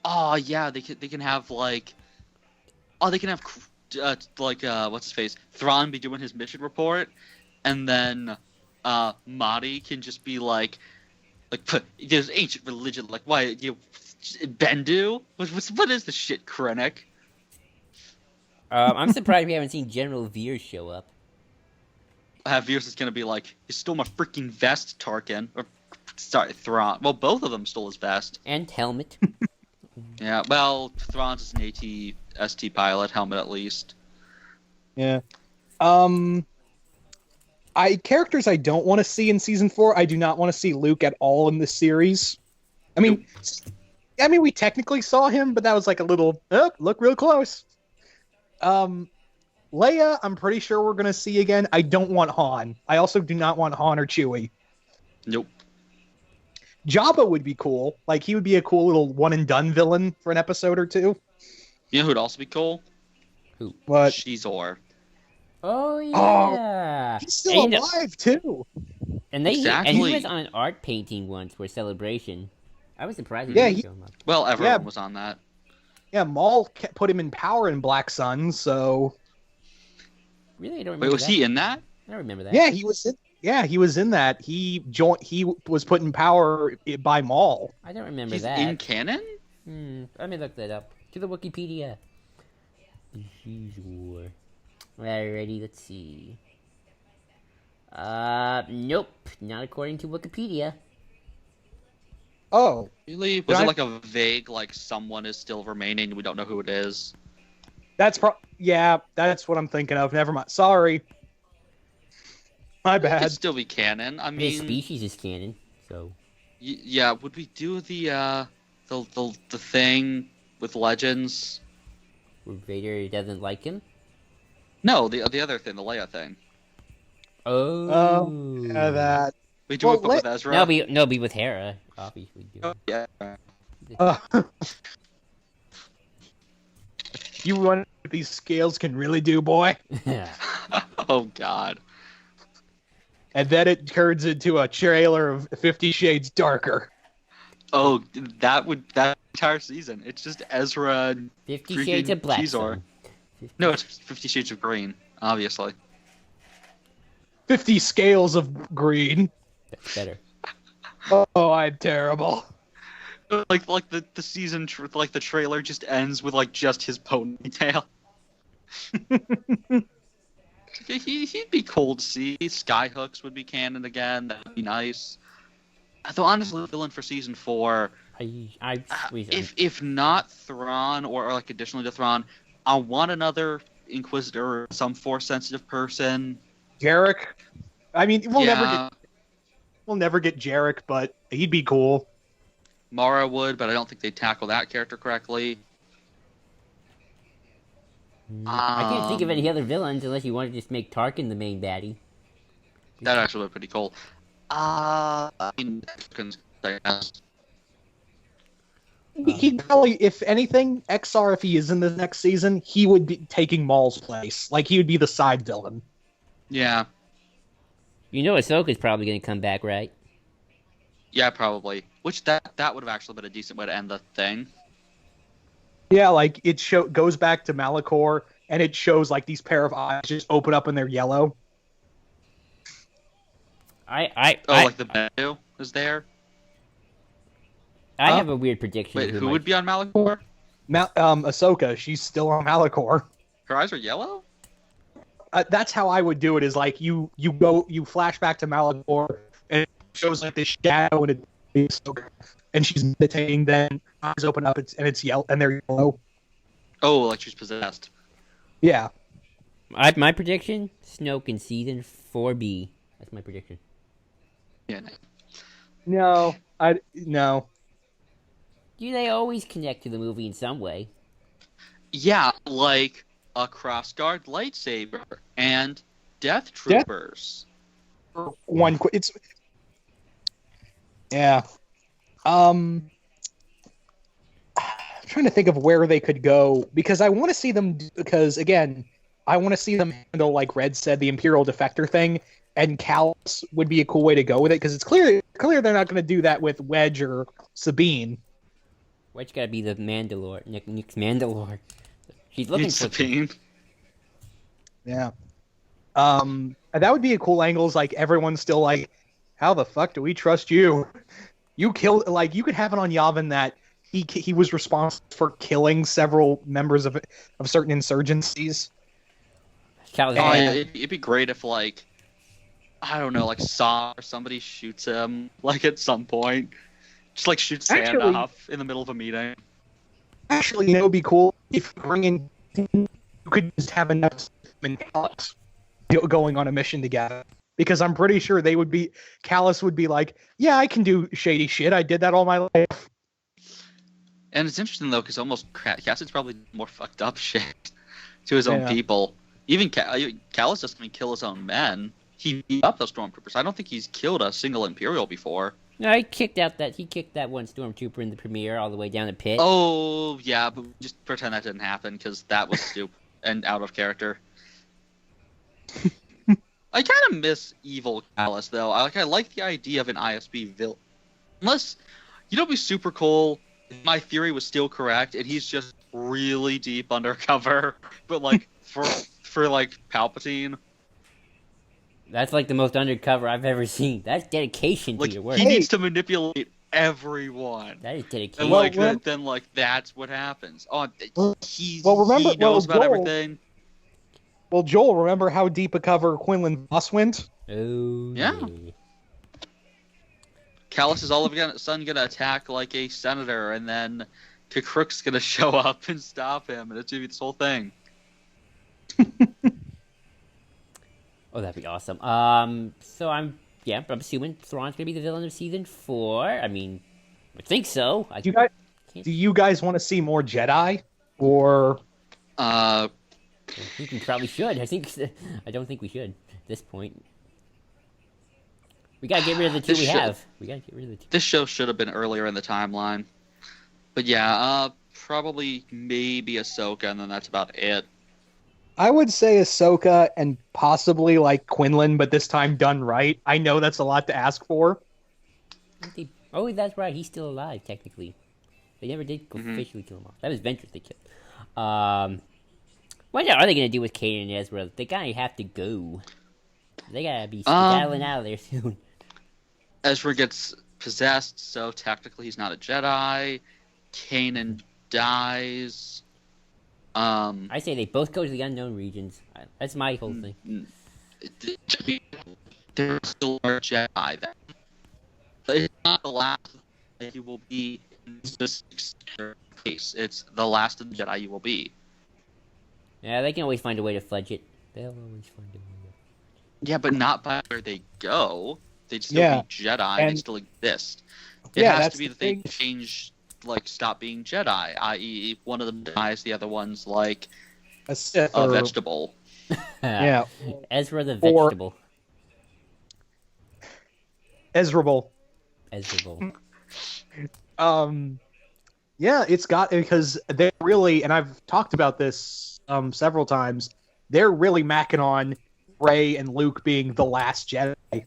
Oh yeah, they can have like, they can have what's his face, Thrawn be doing his mission report, and then Mahdi can just be like there's ancient religion, like why Bendu? What is this shit, Krennic? I'm surprised we haven't seen General Veer show up. Veers is gonna be like, you stole my freaking vest, Tarkin. Or, sorry, Thrawn. Well, both of them stole his vest. And helmet. Yeah, well, Thrawn's is an AT-ST pilot, helmet at least. Yeah. Characters I don't want to see in season 4. I do not want to see Luke at all in this series. I mean, we technically saw him, but that was like a little look real close. Leia, I'm pretty sure we're gonna see again. I don't want Han. I also do not want Han or Chewie. Nope. Jabba would be cool. Like he would be a cool little one and done villain for an episode or two. You know who'd also be cool? Who? What? Shizor. Oh yeah. He's still And- alive too. And he Exactly. was on an art painting once for Celebration. I was surprised he Yeah, didn't he- show him up. Well, everyone Yeah. was on that. Yeah, Maul put him in power in Black Sun, so Really, I don't Wait, remember was that. he in that? I don't remember that. yeah, he was in. Yeah, he was in that. He was put in power by Maul. I don't remember He's that. in canon? Let me look that up. To the Wikipedia. Sure. Alrighty, let's see. Nope, not according to Wikipedia. Oh, Really? Was I- it like a vague, like someone is still remaining, we don't know who it is? that's that's what I'm thinking of. Never mind. Sorry, my It could bad. still be canon. I His mean, species is canon, so yeah, would we do the thing with Legends? where Vader doesn't like him. No, the other thing, the Leia thing. Oh, Yeah, that. We do Well, it but with Ezra? No, be with Hera. Obviously, do. Oh, yeah. You wonder what these scales can really do, boy. Oh God. And then it turns into a trailer of 50 Shades Darker. Oh, that entire season. It's just Ezra and 50 Shades of Black. Kizor. No, it's 50 Shades of Green, obviously. 50 Scales of Green. That's better. Oh, I'm terrible. Like the season, like the trailer just ends with like just his ponytail. He'd be cool to see. Skyhooks would be canon again. That'd be nice. Though honestly, the villain for season 4, if not Thrawn or like additionally to Thrawn, I want another Inquisitor, some Force sensitive person. Jarek. I mean, we'll never get Jarek, but he'd be cool. Mara would, but I don't think they'd tackle that character correctly. I can't think of any other villains unless you want to just make Tarkin the main baddie. That actually would be pretty cool. I mean, I guess. He'd probably, if anything, XR, if he is in the next season, he would be taking Maul's place. Like, he would be the side villain. Yeah. You know Ahsoka's probably going to come back, right? Yeah, probably. Which that would have actually been a decent way to end the thing. Yeah, like, it goes back to Malachor, and it shows, like, these pair of eyes just open up and they're yellow. Like the Bendu is there? I have a weird prediction. Wait, who would be on Malachor? Ahsoka, she's still on Malachor. Her eyes are yellow? That's how I would do it, is like, you flash back to Malachor, and it shows, like, this shadow, and it's Ahsoka, and she's meditating, then eyes open up, and it's yellow, and they're yellow. Oh, like she's possessed. Yeah. My prediction, Snoke in season 4B. That's my prediction. Yeah. No. No. Do they always connect to the movie in some way? Yeah, like a crossguard lightsaber and Death Troopers. It's yeah. I'm trying to think of where they could go, because I want to see them. Because again, I want to see them handle, like Red said, the Imperial Defector thing, and Callus would be a cool way to go with it, because it's clear they're not going to do that with Wedge or Sabine. Wedge gotta be the Mandalore, Nick's Mandalore. She's looking for Sabine. Yeah. And that would be a cool angle. Is like everyone's still like, how the fuck do we trust you? You killed, like, you could have it on Yavin that he was responsible for killing several members of certain insurgencies. It'd be great if, like, I don't know, like Saw or somebody shoots him, like, at some point. Just, like, shoots Sand off in the middle of a meeting. Actually, it would be cool if you could just have enough and Callus going on a mission together. Because I'm pretty sure Callus would be like, yeah, I can do shady shit. I did that all my life. And it's interesting, though, because almost Cassidy's probably more fucked up shit to his own people. Even Callus doesn't even kill his own men. He beat up those stormtroopers. I don't think he's killed a single Imperial before. No, he kicked that one stormtrooper in the premiere all the way down the pit. Oh, yeah, but just pretend that didn't happen, because that was stupid and out of character. I kind of miss evil Callus, though. I like the idea of an ISB villain. Unless, it'd be super cool if my theory was still correct, and he's just really deep undercover, but, like, for like, Palpatine. That's, like, the most undercover I've ever seen. That's dedication to your work. He needs to manipulate everyone. That is dedication. And, then that's what happens. Oh, he knows about everything. Well, Joel, remember how deep a cover Quinlan Voss went? Oh, yeah. Callus is all of a sudden gonna attack like a senator, and then K'Krukk's gonna show up and stop him, and it's gonna be this whole thing. Oh, that'd be awesome. So I'm assuming Thrawn's gonna be the villain of season 4. I mean, I think so. Do you guys want to see more Jedi, or? I think we probably should. I don't think we should at this point. We gotta get rid of the two we have. We gotta get rid of the two. This show should have been earlier in the timeline. But yeah, probably maybe Ahsoka, and then that's about it. I would say Ahsoka and possibly like Quinlan, but this time done right. I know that's a lot to ask for. Oh, that's right. He's still alive, technically. They never did officially kill him off. That was Ventress they killed. What are they going to do with Kanan and Ezra? They kind of have to go. They got to be skedaddling out of there soon. Ezra gets possessed, so technically he's not a Jedi. Kanan dies. I say they both go to the unknown regions. That's my whole thing. There still are Jedi then. It's not the last that you will be in this case. It's the last of the Jedi you will be. Yeah, they can always find a way to fudge it. They'll always find a way. Yeah, but not by where they go. They'd still be Jedi. They still exist. It has to be that they change, like, stop being Jedi, i.e., one of them dies, the other one's like a Sith a vegetable. Yeah, Ezra the vegetable. Ezrable. Yeah, it's got because they're really, and I've talked about this several times. They're really macking on Rey and Luke being the last Jedi.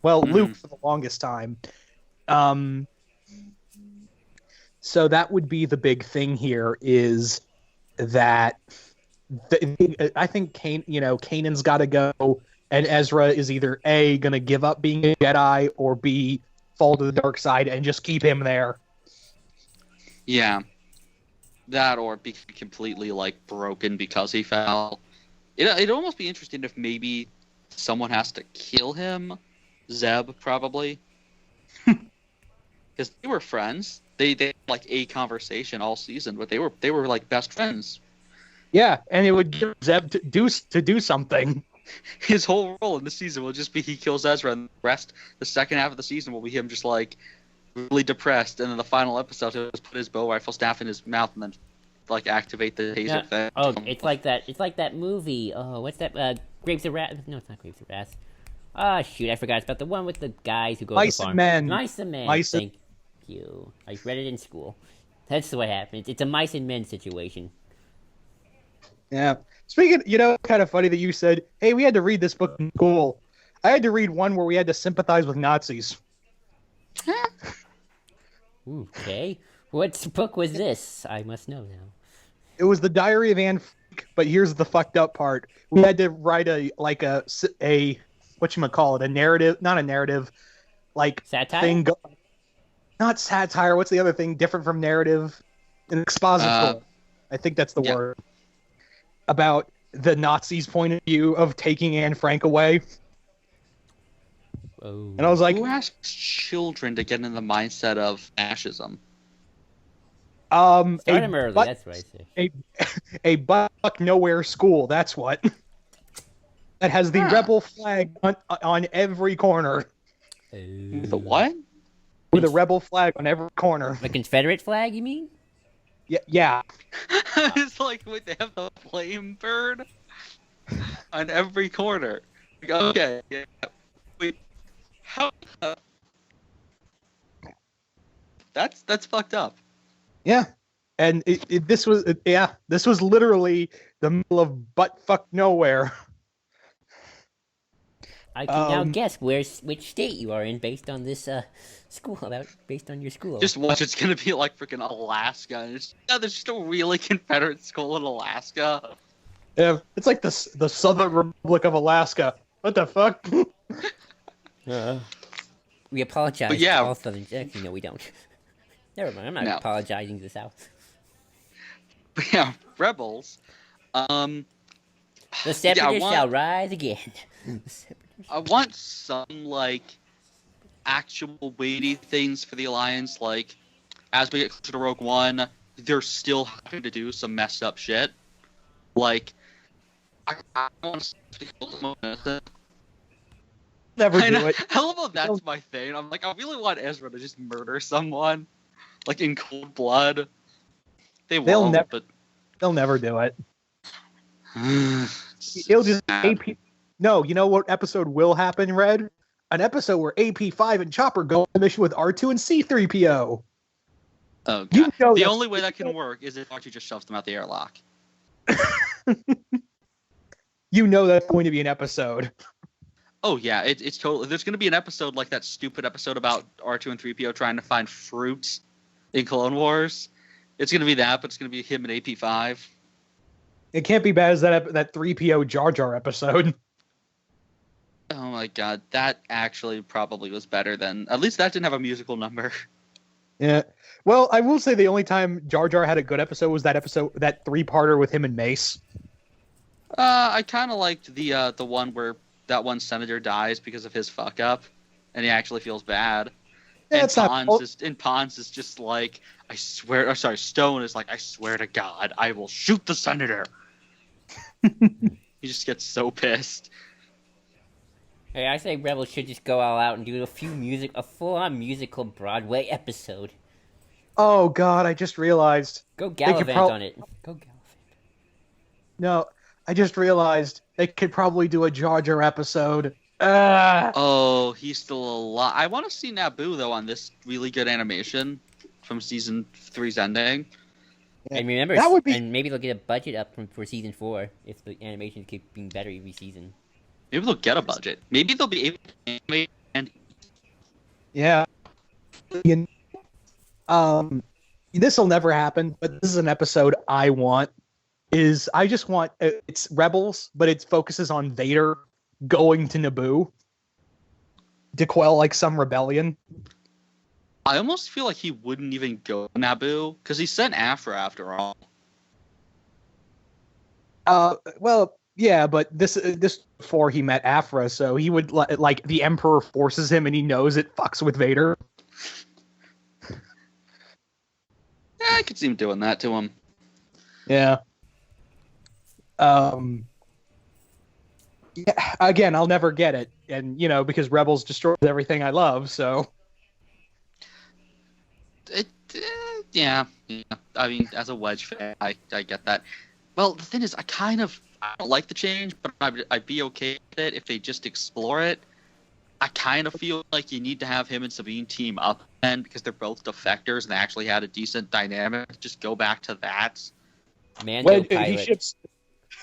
Well, Luke for the longest time. So that would be the big thing here is that I think Kanan's got to go, and Ezra is either A, going to give up being a Jedi, or B, fall to the dark side and just keep him there. Yeah. That or be completely, like, broken because he fell. It'd almost be interesting if maybe someone has to kill him. Zeb, probably. Because they were friends. They had, like, a conversation all season, but they were like, best friends. Yeah, and it would give Zeb to do something. His whole role in the season will just be he kills Ezra, and the second half of the season will be him just, like, really depressed, and then the final episode he'll just put his bow rifle staff in his mouth and then, like, activate the taser thing. Oh, it's like that movie. Oh, what's that? Grapes of Wrath? No, it's not Grapes of Wrath. Ah, shoot, I forgot. It's about the one with the guys who go to the farm. Mice and Men. Thank you. I read it in school. That's what happens. It's a mice and men situation. Yeah. Speaking, kind of funny that you said, hey, we had to read this book in school. I had to read one where we had to sympathize with Nazis. Okay. What book was this? I must know now. It was the Diary of Anne Frank, but here's the fucked up part. We had to write a whatchamacallit, a narrative, not a narrative, like satire? Thing. Not satire, what's the other thing different from narrative? An expositor. I think that's the word. About the Nazis' point of view of taking Anne Frank away. Oh. And I was like, who asks children to get in the mindset of fascism? Start him early, that's what I say. A buck nowhere school, that's what. That has the rebel flag on every corner. The what? With a rebel flag on every corner. The Confederate flag, you mean? Yeah. It's like, wait, they have the flame bird on every corner. Like, okay, yeah. Wait, how? That's fucked up. Yeah, and this was literally the middle of buttfuck nowhere. I can now guess which state you are in based on this based on your school. Just watch, it's gonna be like freaking Alaska. And there's just a really Confederate school in Alaska. Yeah, it's like the Southern Republic of Alaska. What the fuck? We apologize to all Southern. Actually, no, we don't. Never mind. I'm not apologizing to the South. But yeah, Rebels. The Separatists shall rise again. I want some, like, actual weighty things for the Alliance. Like, as we get closer to Rogue One, they're still having to do some messed up shit. Like, I want to Never do it. I love how that's my thing. I'm like, I really want Ezra to just murder someone, like, in cold blood. They'll never do it. He'll just AP. No, you know what episode will happen, Red? An episode where AP5 and Chopper go on a mission with R2 and C3PO. Oh god. You know The that- only way that can work is if Archie just shoves them out the airlock. You know that's going to be an episode. Oh yeah, it's totally. There's going to be an episode like that stupid episode about R2 and 3PO trying to find fruit in Clone Wars. It's going to be that, but it's going to be him and AP5. It can't be bad as that 3PO Jar Jar episode. Oh my god, that actually probably was better than. At least that didn't have a musical number. Yeah. Well, I will say the only time Jar Jar had a good episode was that 3-parter with him and Mace. I kind of liked the one where that one senator dies because of his fuck up, and he actually feels bad. Yeah, And it's not. Pons is just like, I swear. Or sorry, Stone is like, I swear to God, I will shoot the senator. He just gets so pissed. Hey, I say Rebels should just go all out and do a full-on musical Broadway episode. Oh God, I just realized. Go gallivant on it. Go gallivant. No, I just realized they could probably do a Jar Jar episode. Ah. Oh, he's still alive. I want to see Naboo though on this really good animation from season 3's ending. And remember, That would be- and maybe they'll get a budget up for season 4 if the animations keep being better every season. Maybe they'll get a budget. Maybe they'll be able to animate and Yeah. This will never happen, but this is an episode I want. I just want it's Rebels, but it focuses on Vader going to Naboo to quell like some rebellion. I almost feel like he wouldn't even go to Naboo because he sent Afra after all. Well, yeah, but this before he met Afra, so he would like the Emperor forces him, and he knows it fucks with Vader. Yeah, I could see him doing that to him. Yeah. Yeah, again, I'll never get it, and because Rebels destroys everything I love, so. Yeah. I mean, as a Wedge fan, I get that. Well, the thing is, I don't like the change, but I'd be okay with it if they just explore it. I kind of feel like you need to have him and Sabine team up, and because they're both defectors and they actually had a decent dynamic, just go back to that. Mando He pilot. ships.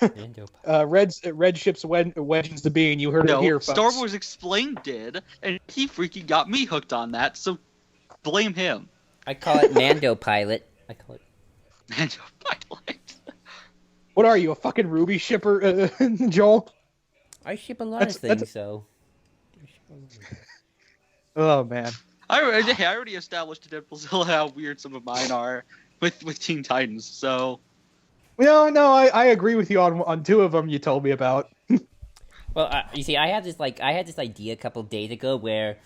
Mando pilot. Red ships Wedge and Sabine. You heard it No, here, folks. Star Wars Explained did, and he freaking got me hooked on that, so blame him. I call it Mando pilot. I call it. Mando pilot. What are you, a fucking Ruby shipper, Joel? I ship a lot That's- of things, that's- so. Oh man. I already established in Deadpoolzilla how weird some of mine are with Teen Titans, so. No, I agree with you on 2 of them you told me about. Well, you see, I had this idea a couple days ago where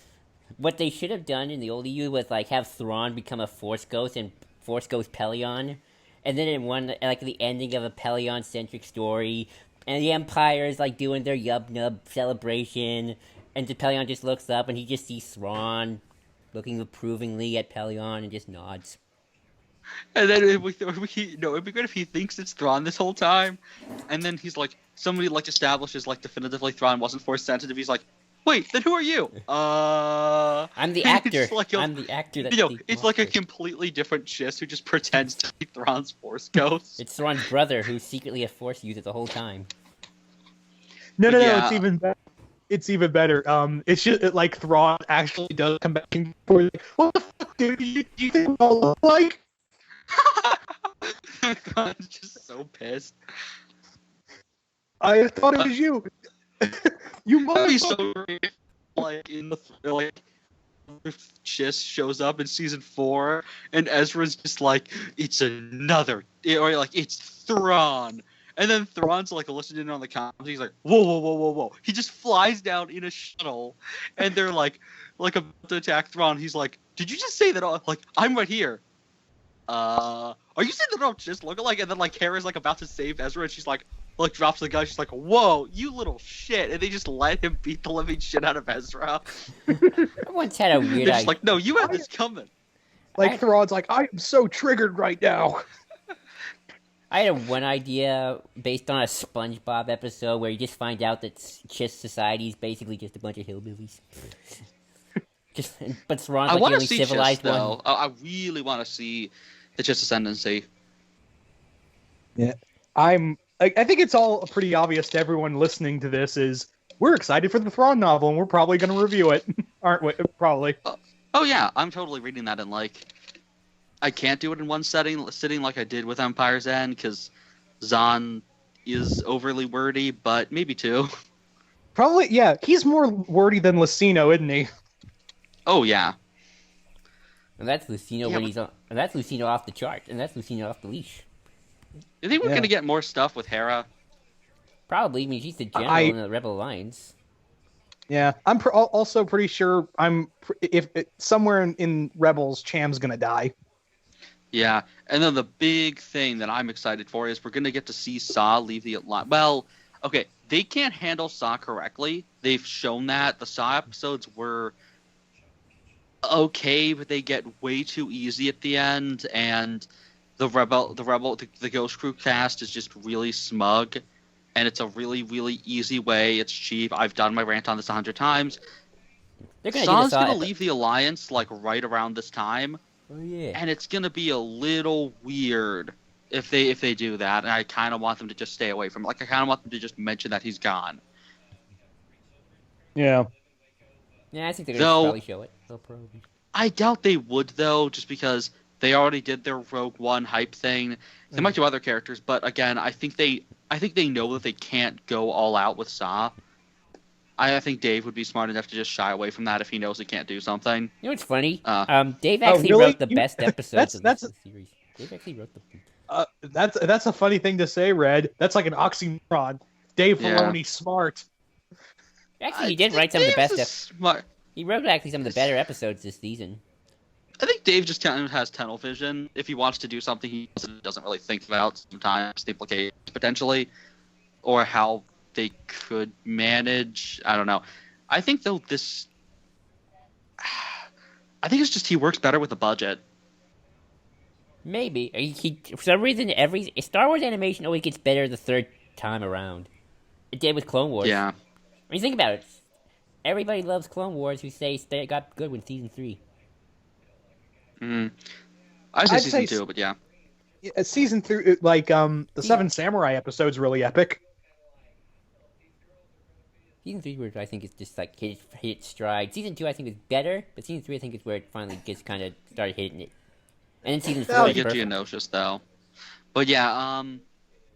what they should have done in the old EU was like have Thrawn become a Force Ghost and Force Ghost Pelion, and then in one like the ending of a Pelion centric story, and the Empire is like doing their Yub Nub celebration, and the Pelion just looks up and he just sees Thrawn looking approvingly at Pelion and just nods. And then it'd be good if he thinks it's Thrawn this whole time, and then he's like, somebody like establishes like definitively Thrawn wasn't Force sensitive. He's like, wait, then who are you? I'm the actor. It's like I'm the actor that. it's like a completely different Chiss who just pretends to be Thrawn's Force Ghost. It's Thrawn's brother who's secretly a Force user the whole time. No, Yeah. it's even better. It's even better. It's just like Thrawn actually does come back and forth. Like, what the fuck, dude? You think we all look like? Thrawn's just so pissed. I thought it was you. You That'd be motherfucker. so great. Like in the Chiss shows up in season 4, and Ezra's just like, it's another, or like it's Thrawn, and then Thrawn's like listening in on the comms. He's like, whoa! He just flies down in a shuttle, and they're like about to attack Thrawn. He's like, did you just say that? Like, I'm right here. Are you saying that don't just look alike? And then like Hera's like about to save Ezra, and she's like drops the gun. She's like, whoa, you little shit, and they just let him beat the living shit out of Ezra. I once had a They're weird just idea. like, no, you had this coming. Like Thrawn's like, I am so triggered right now. I had one idea based on a SpongeBob episode where you just find out that Chiss society is basically just a bunch of hillbillies. But Thrawn's I like the want to only see Chiss, civilized one. though. I really want to see the Chiss ascendancy. Yeah, I think it's all pretty obvious to everyone listening to this is we're excited for the Thrawn novel and we're probably going to review it, aren't we? Probably. Oh yeah, I'm totally reading that in like. I can't do it in one sitting like I did with Empire's End because Zahn is overly wordy, but maybe two. Probably, yeah. He's more wordy than Lucino, isn't he? Oh yeah. And that's Lucino when he's on. And that's Lucino off the chart. And that's Lucino off the leash. You think we're gonna get more stuff with Hera? Probably. I mean, she's the general in the Rebel Alliance. Yeah, I'm also pretty sure if somewhere in Rebels, Cham's gonna die. Yeah, and then the big thing that I'm excited for is we're gonna get to see Saw leave the Alliance. Well, okay, they can't handle Saw correctly. They've shown that the Saw episodes were okay, but they get way too easy at the end, and the Ghost Crew cast is just really smug, and it's a really, really easy way. It's cheap. I've done my rant on this 100 times. Saw's gonna leave the Alliance like right around this time. Oh yeah. And it's gonna be a little weird if they do that. And I kind of want them to just stay away from it. Like I kind of want them to just mention that he's gone. Yeah. Yeah, I think they're gonna probably show it. They'll probably. I doubt they would though, just because they already did their Rogue One hype thing. They might do other characters, but again, I think they know that they can't go all out with Saw. I think Dave would be smart enough to just shy away from that if he knows he can't do something. You know what's funny? Dave actually wrote the best episodes of the series. Dave actually wrote the. That's a funny thing to say, Red. That's like an oxymoron. Dave Filoni's smart. Actually, he did write some of the best. Smart. He wrote actually some of the better episodes this season. I think Dave just kind of has tunnel vision. If he wants to do something, he doesn't really think about sometimes the implications potentially, or how they could manage. I don't know. I think though I think it's just he works better with the budget. Maybe he for some reason every Star Wars animation always gets better the third time around. It did with Clone Wars. Yeah. I mean, think about it. Everybody loves Clone Wars who say they got good with season 3. I'd say season 2, but yeah. Season 3, like the Seven Samurai episode's really epic. Season 3, where I think it's just like hit stride. Season 2, I think is better, but season 3, I think is where it finally gets kind of started hitting it. And then season 4 you get Geonosis though. But yeah,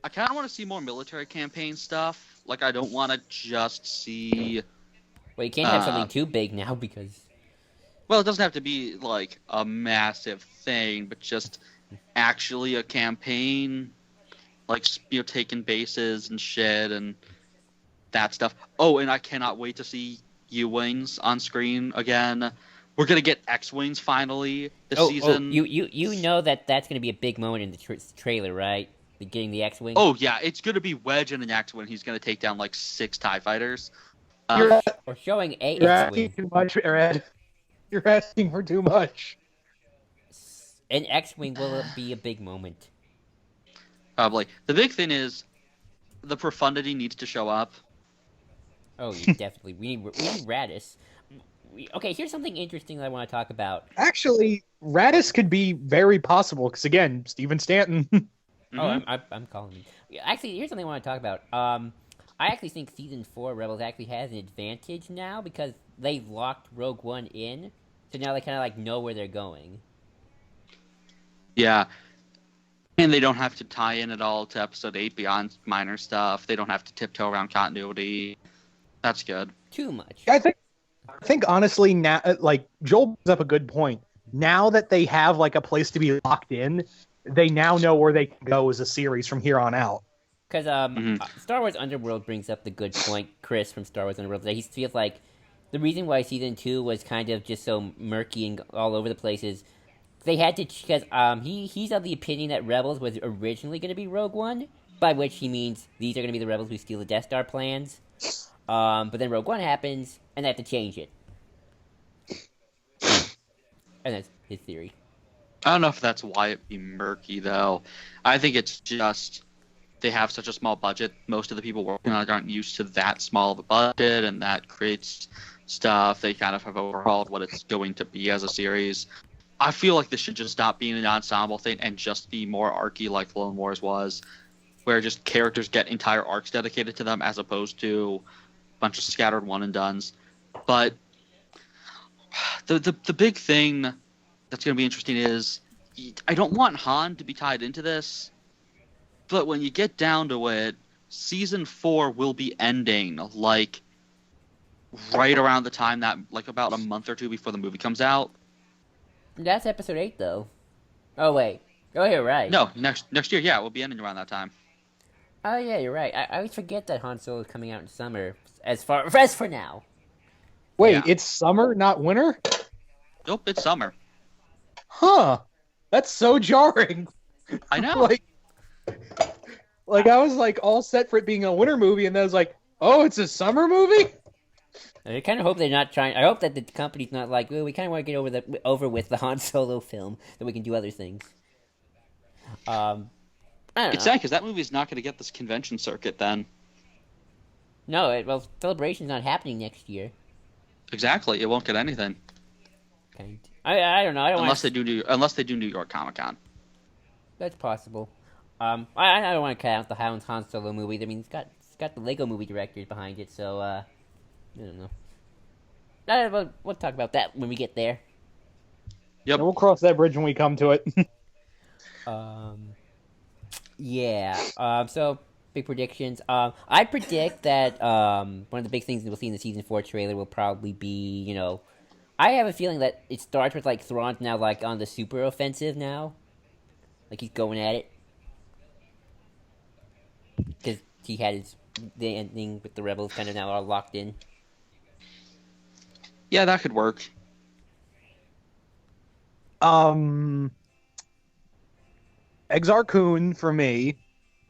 I kind of want to see more military campaign stuff. Like I don't want to just see. Well, you can't have something too big now because. Well, it doesn't have to be like a massive thing, but just actually a campaign, like taking bases and shit and that stuff. Oh, and I cannot wait to see U-wings on screen again. We're gonna get X-wings finally this season. You know that's gonna be a big moment in the trailer, right? Getting the X-wing. Oh yeah, it's gonna be Wedge and an X-wing. He's gonna take down like 6 TIE fighters. Or showing a You're X-wing. asking too much, Red. You're asking for too much. An X-wing will be a big moment. Probably. The big thing is the profundity needs to show up. Oh, yeah, definitely. We need Radis. Okay, here's something interesting that I want to talk about. Actually, Radis could be very possible because again, Steven Stanton. Oh, I'm calling him. Actually, here's something I want to talk about. I actually think Season 4 Rebels actually has an advantage now because they locked Rogue One in, so now they kind of like know where they're going. Yeah. And they don't have to tie in at all to Episode 8 beyond minor stuff. They don't have to tiptoe around continuity. That's good. Too much. I think honestly now, like Joel brings up a good point. Now that they have like a place to be locked in, they now know where they can go as a series from here on out. Because Star Wars Underworld brings up the good point, Chris from Star Wars Underworld, that he feels like the reason why Season 2 was kind of just so murky and all over the place is they had to, because he's of the opinion that Rebels was originally going to be Rogue One, by which he means these are going to be the Rebels who steal the Death Star plans. But then Rogue One happens, and they have to change it. And that's his theory. I don't know if that's why it'd be murky, though. I think it's just they have such a small budget. Most of the people working on it aren't used to that small of a budget, and that creates stuff. They kind of have overhauled what it's going to be as a series. I feel like this should just stop being an ensemble thing and just be more arcy like Clone Wars was, where just characters get entire arcs dedicated to them as opposed to a bunch of scattered one and dones. But the big thing that's going to be interesting is I don't want Han to be tied into this, but when you get down to it, season 4 will be ending like right around the time that, like, about a month or two before the movie comes out. That's episode 8, though. Oh, wait. Oh, you're right. No, next year, yeah, it will be ending around that time. Oh, yeah, you're right. I always forget that Han Solo is coming out in summer, as for now. Wait, Yeah. it's summer, not winter? Nope, it's summer. Huh. That's so jarring. I know. like I was like all set for it being a winter movie, and then I was like, oh, it's a summer movie? I kind of hope they're not trying. I hope that the company's not like, well, we kind of want to get over with the Han Solo film, so we can do other things. I don't It's know. sad because that movie's not going to get this convention circuit then. No, well, Celebration's not happening next year. Exactly, it won't get anything Kind. I don't know. I don't unless want. unless they do New York Comic Con. That's possible. I don't want to count the Han Solo movie. I mean, it's got the Lego Movie directors behind it, so I don't know. We'll talk about that when we get there. Yep. And we'll cross that bridge when we come to it. Yeah. So big predictions. I predict that one of the big things that we'll see in the season 4 trailer will probably be, I have a feeling that it starts with like Thrawn's now like on the super offensive now, like he's going at it because he had the ending with the rebels kind of now all locked in. Yeah, that could work. Exar Kun for me,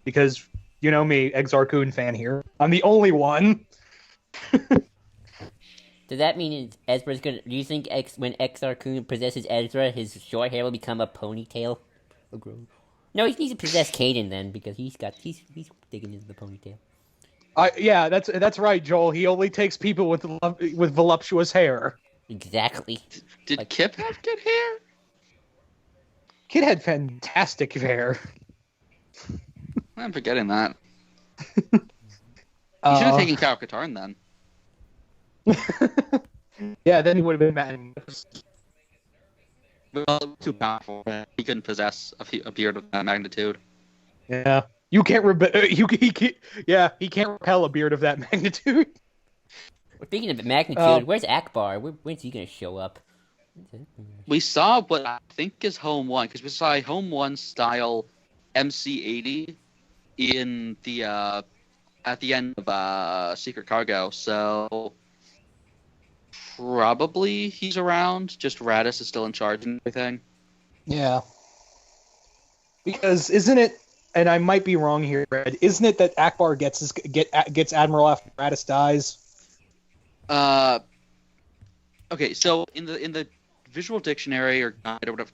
because you know me, Exar Kun fan here. I'm the only one. Does that mean Ezra's gonna? Do you think when Exar Kun possesses Ezra, his short hair will become a ponytail? No, he needs to possess Kaden then, because he's digging into the ponytail. Yeah, that's right, Joel. He only takes people with voluptuous hair. Exactly. Did Kip have good hair? Kid had fantastic hair. I'm forgetting that. He should have taken Kyle Katarn then. Yeah, then he would have been mad. Well, too powerful. He couldn't possess a beard of that magnitude. Yeah, you can't. He can't repel a beard of that magnitude. Speaking of magnitude, where's Akbar? When's he gonna show up? We saw what I think is Home 1, because we saw a Home 1 style MC-80 in the at the end of Secret Cargo, so probably he's around. Just Radis is still in charge and everything. Yeah, because isn't it? And I might be wrong here, Red. Isn't it that Akbar gets Admiral after Radis dies? Okay, so in the visual dictionary or guide or whatever,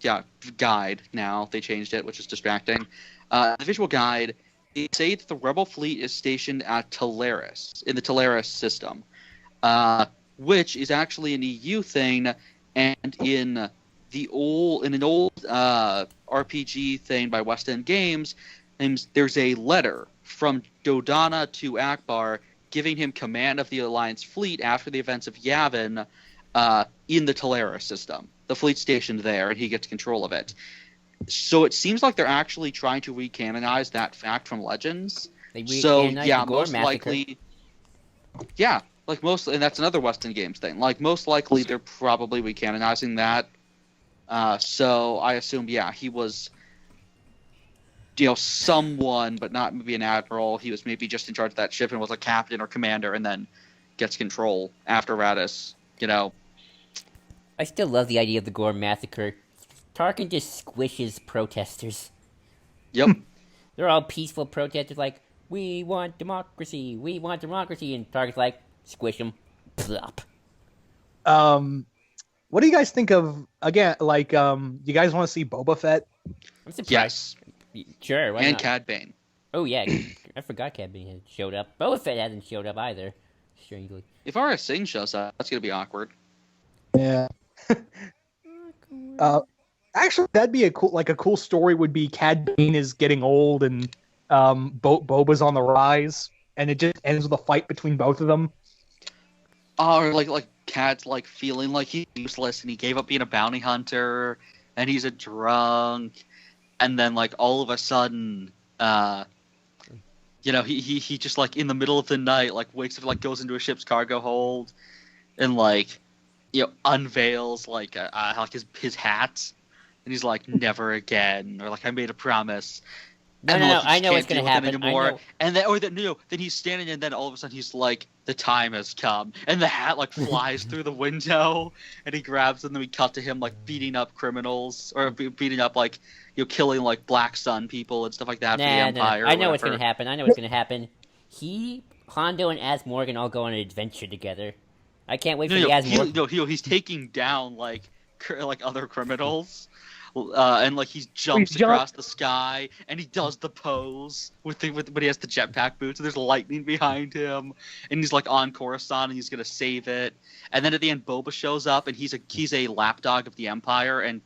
guide now they changed it, which is distracting. The visual guide, they say that the Rebel fleet is stationed at Teleris in the Teleris system, which is actually an EU thing, and in an old RPG thing by West End Games, there's a letter from Dodonna to Akbar giving him command of the Alliance fleet after the events of Yavin in the Teleris system. The fleet's stationed there, and he gets control of it. So it seems like they're actually trying to recanonize that fact from Legends. So yeah, most likely, yeah, like most, and that's another Western Games thing. Like most likely, they're probably recanonizing that. So I assume, yeah, he was, someone, but not maybe an admiral. He was maybe just in charge of that ship and was a captain or commander, and then gets control after Radis. I still love the idea of the Gore massacre. Tarkin just squishes protesters. Yep. They're all peaceful protesters, like, we want democracy, and Tarkin's like, squish them. Plop. What do you guys think of, again, like, you guys want to see Boba Fett? I'm surprised. Yes. Sure, why And not? Cad Bane. Oh, yeah, I forgot Cad Bane had showed up. Boba Fett hasn't showed up either. strangely. If Aura Singh shows up, that's gonna be awkward. Yeah. Actually, that'd be a cool story. Would be Cad Bane is getting old and Boba's on the rise, and it just ends with a fight between both of them. Or like Cad's like feeling like he's useless and he gave up being a bounty hunter and he's a drunk, and then like all of a sudden, he just like in the middle of the night like wakes up, like goes into a ship's cargo hold and like unveils like his hat, and he's like, never again, or like, I made a promise. No, and no, like, no. he I just know what's can't gonna deal with happen. it I anymore. know. And then he's standing, and then all of a sudden he's like, the time has come, and the hat like flies through the window, and he grabs it, and then we cut to him like beating up criminals, or beating up like killing like Black Sun people and stuff like that for the Empire. I know what's gonna happen. He, Hondo, and Az Morgan all go on an adventure together. I can't wait for the Az Morgan. He's taking down like other criminals, and like he jumps across the sky, and he does the pose when he has the jetpack boots, and there's lightning behind him, and he's like on Coruscant, and he's gonna save it. And then at the end, Boba shows up, and he's a lapdog of the Empire, and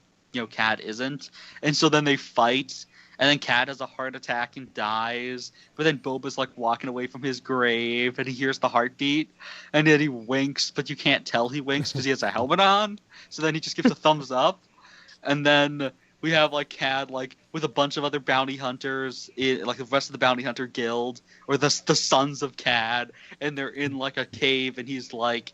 Cad isn't, and so then they fight. And then Cad has a heart attack and dies. But then Boba's like walking away from his grave, and he hears the heartbeat. And then he winks, but you can't tell he winks because he has a helmet on. So then he just gives a thumbs up. And then we have like Cad like with a bunch of other bounty hunters, like the rest of the bounty hunter guild, or the sons of Cad, and they're in like a cave, and he's like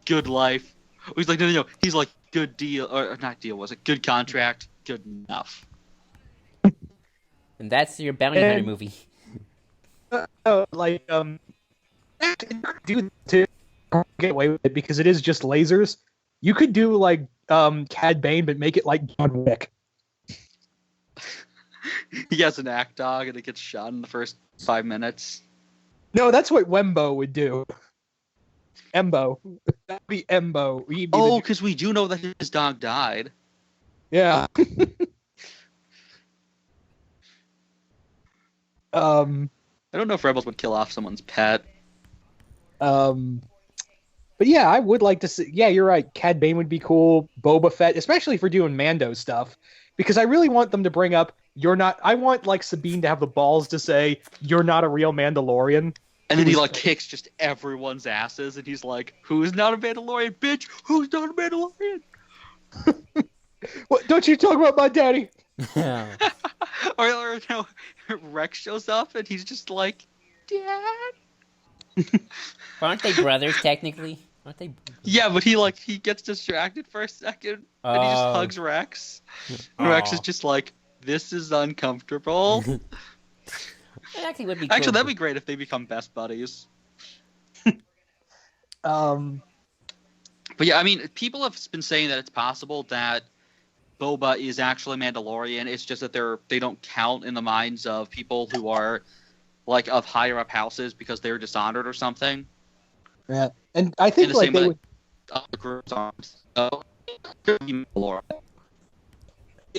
good life. He's like no. He's like good deal, or not deal, was it good contract, good enough. And that's your bounty hunter movie. Do to get away with it because it is just lasers. You could do like Cad Bane, but make it like John Wick. He has an act dog and it gets shot in the first 5 minutes. No, that's what Wembo would do. Embo. That'd be Embo. Because we do know that his dog died. Yeah. I don't know if Rebels would kill off someone's pet. But yeah, I would like to see. Yeah, you're right. Cad Bane would be cool. Boba Fett, especially for doing Mando stuff, because I really want them to bring up. You're not. I want like Sabine to have the balls to say you're not a real Mandalorian. And then he like kicks just everyone's asses, and he's like, "Who's not a Mandalorian, bitch? Who's not a Mandalorian?" What? Don't you talk about my daddy? or no, Rex shows up and he's just like, Dad. Aren't they brothers technically? Aren't they? Yeah, but he gets distracted for a second and he just hugs Rex. And Rex is just like, this is uncomfortable. It actually would be cool. Actually, that'd be great if they become best buddies. But yeah, I mean, people have been saying that it's possible that Boba is actually Mandalorian. It's just that they don't count in the minds of people who are like of higher up houses because they're dishonored or something. Yeah, and I think like they would. Other groups aren't. So,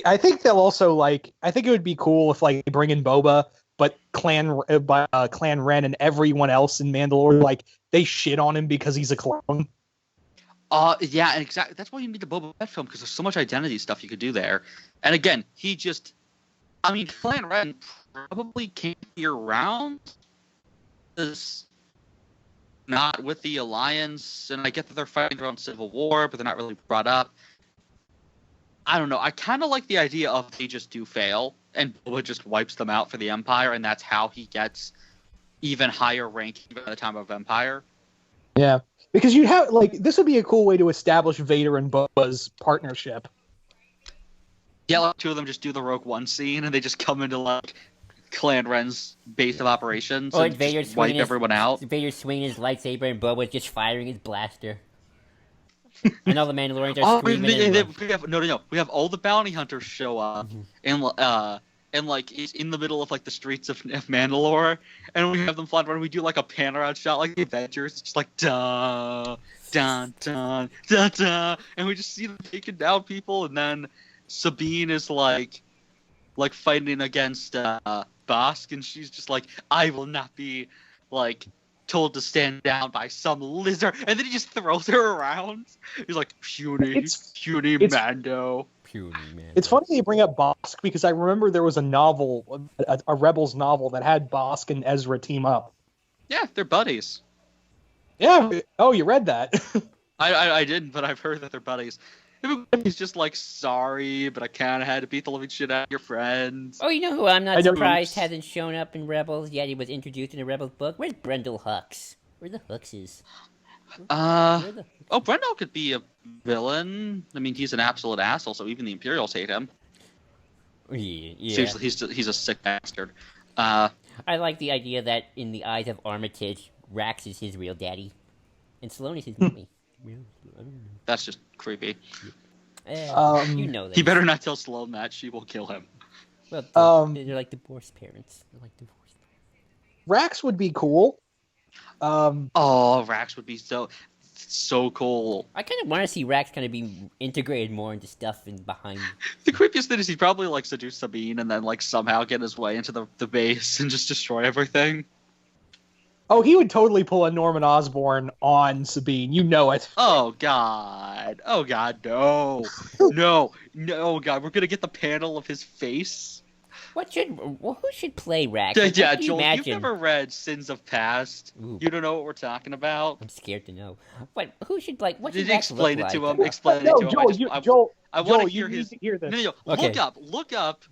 I think they'll also like. I think it would be cool if like they bring in Boba, but Clan Ren and everyone else in Mandalore like they shit on him because he's a clone. Yeah, and exactly. That's why you need the Boba Fett film, because there's so much identity stuff you could do there. And again, Clan Ren probably can't be around. Is not with the Alliance, and I get that they're fighting their own civil war, but they're not really brought up. I don't know. I kind of like the idea of they just do fail, and Boba just wipes them out for the Empire, and that's how he gets even higher ranking by the time of Empire. Yeah. Because you'd have, like, this would be a cool way to establish Vader and Boba's partnership. Yeah, like two of them just do the Rogue One scene, and they just come into, like, Clan Ren's base of operations and just wipe everyone out. Vader swinging his lightsaber, and Boba's just firing his blaster. And all the Mandalorians are screaming. We have all the bounty hunters show up, and like it's in the middle of like the streets of Mandalore, and we have them flying around. We do like a pan around shot, like the Avengers. It's just like dun dun dun dun dun, and we just see them taking down people. And then Sabine is like fighting against Bosk, and she's just like, I will not be like told to stand down by some lizard, and then he just throws her around. He's like, puny Mando. Puny man. It's funny you bring up Bosk because I remember there was a novel, a Rebels novel that had Bosk and Ezra team up. Yeah, they're buddies. Yeah. Oh, you read that? I didn't, but I've heard that they're buddies. He's just like, sorry, but I kind of had to beat the living shit out of your friends. Oh, you know who I'm not I know surprised you- hasn't shown up in Rebels yet? He was introduced in a Rebels book. Where's Brendel Hux? Where the Huxes? Where the... Oh, Brendel could be a villain. I mean, he's an absolute asshole, so even the Imperials hate him. Yeah. Seriously, he's a sick bastard. I like the idea that in the eyes of Armitage, Rax is his real daddy, and Sloane is his mommy. That's just creepy. You know that. He better not tell Sloane that. She will kill him. Well, they're like divorced parents. They're like divorced. Rax would be cool. Oh, Rax would be so cool. I kind of want to see Rax kind of be integrated more into stuff and behind. The creepiest thing is he'd probably like seduce Sabine and then like somehow get his way into the base and just destroy everything. Oh, he would totally pull a Norman Osborn on Sabine. You know it. Oh God, no, no, God, we're gonna get the panel of his face. Who should play Rax? Yeah, What do you Joel, imagine? you've never read Sins of Past. Ooh. You don't know what we're talking about. I'm scared to know. But who should like? What Did should you Rax explain look it to like? him? Explain No, it to Joel, him. Joel, I want Joel, to hear you his. need to hear this. No, Okay. look up,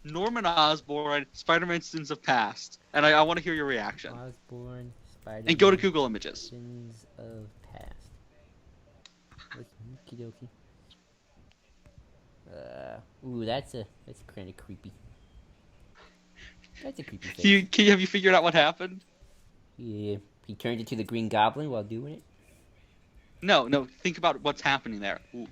Norman Osborn, Spider-Man Sins of Past, and I want to hear your reaction. Osborn, Spider. And go to Google Images. Sins of Past. Okie dokie. Ooh, that's kind of creepy. That's a creepy face. Have you figured out what happened? Yeah, he turned into the Green Goblin while doing it. No. Think about what's happening there. Ooh.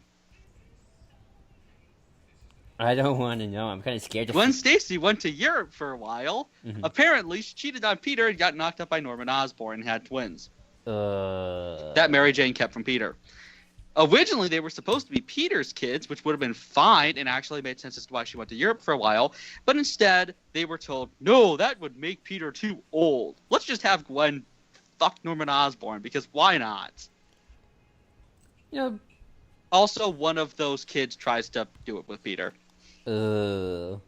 I don't want to know. I'm kind of scared. Gwen Stacy went to Europe for a while. Mhm. Apparently, she cheated on Peter and got knocked up by Norman Osborn and had twins. That That Mary Jane kept from Peter. Originally, they were supposed to be Peter's kids, which would have been fine and actually made sense as to why she went to Europe for a while. But instead, they were told, no, that would make Peter too old. Let's just have Gwen fuck Norman Osborn, because why not? You know. Also, one of those kids tries to do it with Peter. Because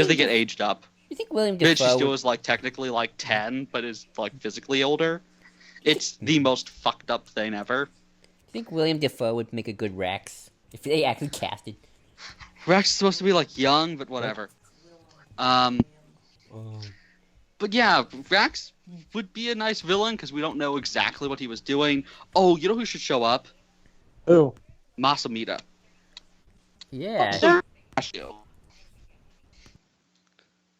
they get aged up. You think William Bitch Dafoe? still is like technically like 10, but is like physically older. It's the most fucked up thing ever. You think William Dafoe would make a good Rex if they actually casted? Rex is supposed to be like young, but whatever. But yeah, Rex would be a nice villain because we don't know exactly what he was doing. Oh, you know who should show up? Who? Masamita. Yeah.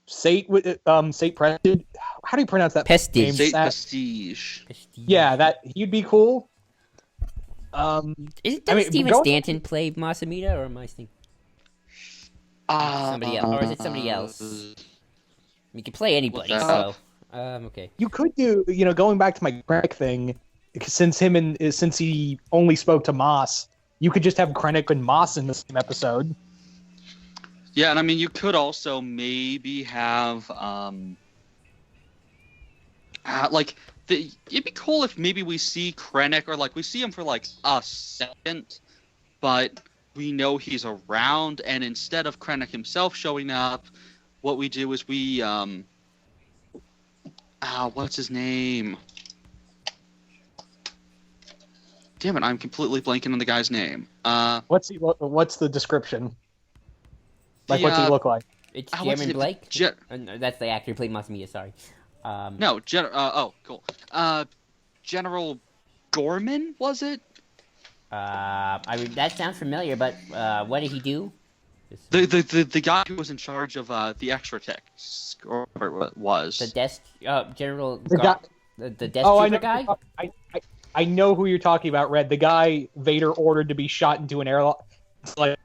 Sate Prestige. How do you pronounce that? Pestige. name? Sate That- Prestige. Yeah, he'd be cool. Does Steven Stanton play Masamita, or am I thinking somebody else? Or is it somebody else? You can play anybody, Look that so up. okay. You could do, going back to my Krennic thing, since he only spoke to Moss, you could just have Krennic and Moss in the same episode. Yeah, and I mean, you could also maybe have, it'd be cool if maybe we see Krennic, or, we see him for, a second, but we know he's around, and instead of Krennic himself showing up, what we do is we, what's his name? Damn it, I'm completely blanking on the guy's name. What's the description? What's he look like? It's what's Jeremy it- Blake. Je- No, that's the actor who played Masamita. Sorry. No, cool. General Gorman, was it? I mean, that sounds familiar, but what did he do? The guy who was in charge of the extra tech, or whatever it was. The desk, General. The guy. The desk Oh, I trooper know. guy. I know who you're talking about, Red. The guy Vader ordered to be shot into an airlock. It's like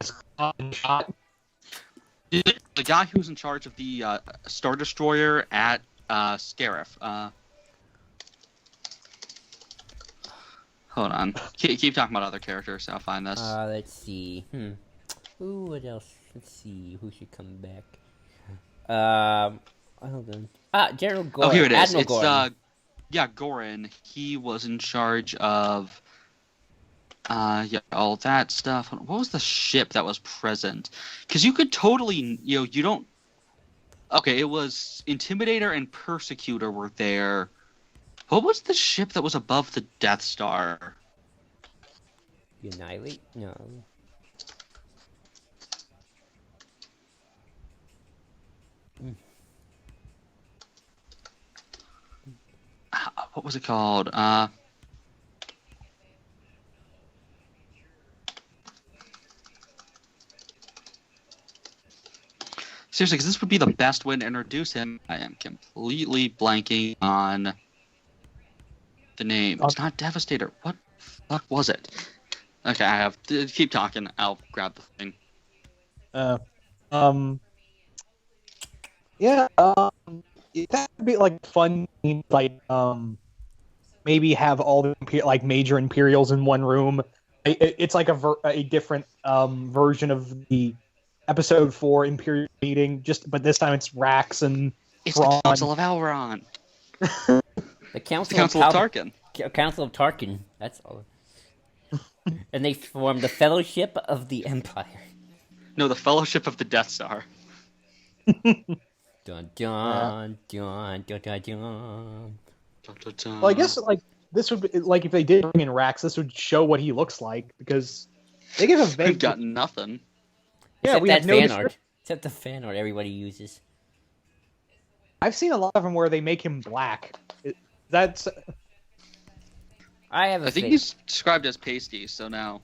shot. The guy who was in charge of the Star Destroyer at Scarif. Hold on. Keep talking about other characters. I'll find this. Let's see. Ooh, what else? Let's see. Who should come back? Hold on. General Gordon. Oh, here it is. Admiral It's Gordon. yeah, Goran, he was in charge of all that stuff. What was the ship that was present? Because you could totally, you don't. Okay, it was Intimidator and Persecutor were there. What was the ship that was above the Death Star? Annihilate? No. What was it called? Seriously, because this would be the best way to introduce him. I am completely blanking on the name. It's not Devastator. What the fuck was it? Okay, I have to keep talking. I'll grab the thing. Yeah, that would be like fun, like maybe have all the like major Imperials in one room. It's like a different version of the episode 4 Imperial meeting, but this time it's Rax and It's Thrawn. the Council of Elrond. The Council of Tarkin. Council of Tarkin. That's all. And they formed the Fellowship of the Empire. No, the Fellowship of the Death Star. Dun dun dun dun dun dun. Well, I guess like this would be like if they did bring in Rax, this would show what he looks like because they give a We've vague. got nothing. Yeah, Except we that have no fan art. Except the fan art everybody uses. I've seen a lot of them where they make him black. That's. I have a I think he's described as pasty, so now.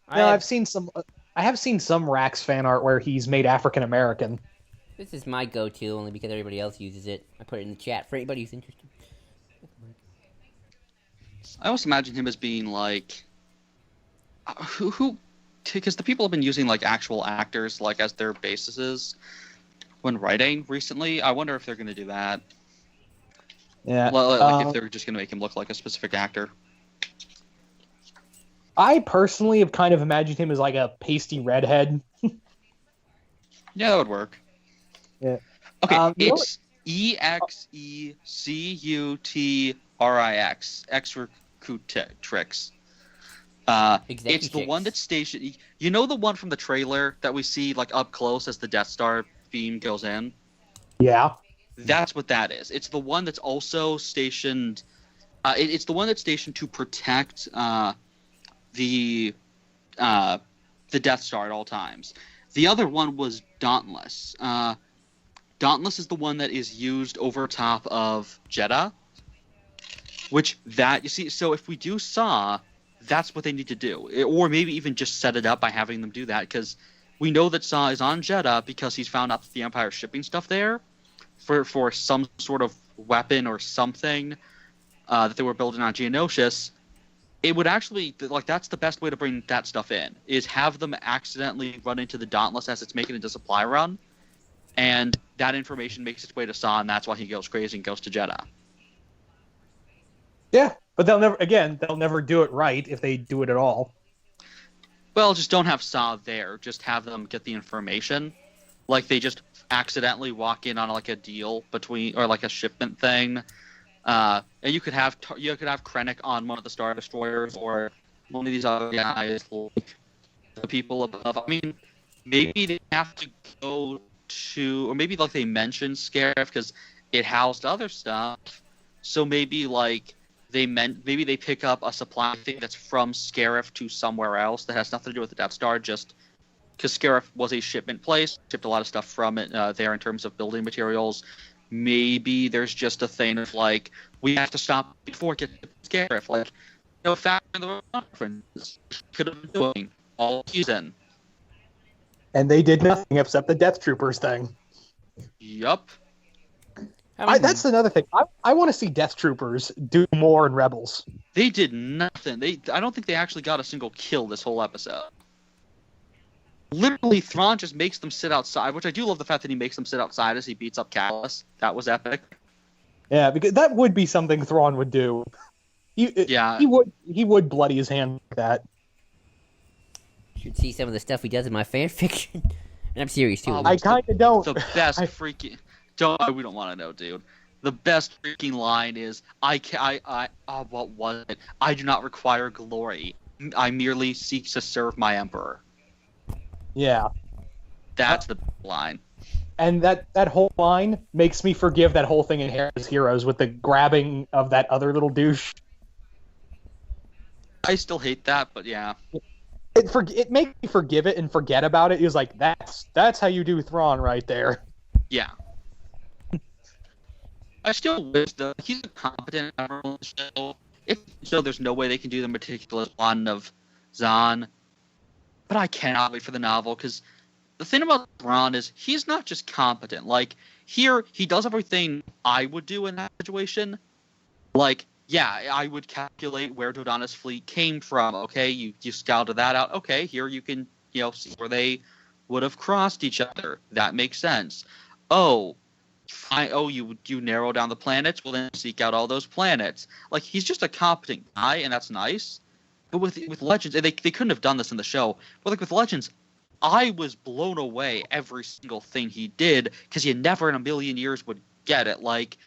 I've seen some. I have seen some Rax fan art where he's made African American. This is my go-to only because everybody else uses it. I put it in the chat for anybody who's interested. I always imagine him as being like, who, because the people have been using like actual actors like as their bases when writing recently. I wonder if they're going to do that. Yeah, like if they're just going to make him look like a specific actor. I personally have kind of imagined him as like a pasty redhead. Yeah, that would work. Yeah. Okay, it's EXECUTRIX. Executrix. It's the one that's stationed. You know the one from the trailer that we see like up close as the Death Star beam goes in? Yeah. That's what that is. It's the one that's also stationed. It's the one that's stationed to protect the Death Star at all times. The other one was Dauntless. Dauntless is the one that is used over top of Jeddah. Which you see. So if we do Saw, that's what they need to do, or maybe even just set it up by having them do that, because we know that Saw is on Jeddah because he's found out that the Empire's shipping stuff there for some sort of weapon or something that they were building on Geonosis. It would actually, like, that's the best way to bring that stuff in, is have them accidentally run into the Dauntless as it's making it into supply run, and that information makes its way to Saw, and that's why he goes crazy and goes to Jeddah. Yeah, but they'll never do it right if they do it at all. Well, just don't have Saw there. Just have them get the information. Like, they just accidentally walk in on, like, a deal between, or, like, a shipment thing. And you could have Krennic on one of the Star Destroyers, or one of these other guys, like the people above. I mean, maybe they have to go to, or maybe, like, they mention Scarif because it housed other stuff. So maybe, like, maybe they pick up a supply thing that's from Scarif to somewhere else that has nothing to do with the Death Star, just because Scarif was a shipment place, shipped a lot of stuff from it there in terms of building materials. Maybe there's just a thing of, like, we have to stop before it gets to Scarif. Like, factor in the reference could have been doing all season. And they did nothing except the Death Troopers thing. Yup. That's another thing. I want to see Death Troopers do more in Rebels. They did nothing. I don't think they actually got a single kill this whole episode. Literally, Thrawn just makes them sit outside, which I do love the fact that he makes them sit outside as he beats up Callus. That was epic. Yeah, because that would be something Thrawn would do. He would bloody his hand like that. Should see some of the stuff he does in my fan fiction. And I'm serious too. I kind of don't. The best freaking. We don't want to know, dude. the best freaking line is, what was it? I do not require glory. I merely seek to serve my emperor. Yeah. That's the line. And that whole line makes me forgive that whole thing in Heroes with the grabbing of that other little douche. I still hate that, but yeah. It makes me forgive it and forget about it. He was like, that's how you do Thrawn right there. Yeah. I still wish, though, he's a competent admiral in the show. If so, there's no way they can do the meticulous one of Zahn. But I cannot wait for the novel, because the thing about Thrawn is he's not just competent. Like, here, he does everything I would do in that situation. Like, yeah, I would calculate where Dodonna's fleet came from. Okay, you scouted that out. Okay, here you can, see where they would have crossed each other. That makes sense. Oh, you narrow down the planets. Well, then seek out all those planets. Like, he's just a competent guy, and that's nice. But with Legends, they couldn't have done this in the show. But like with Legends, I was blown away every single thing he did, because you never in a million years would get it. Like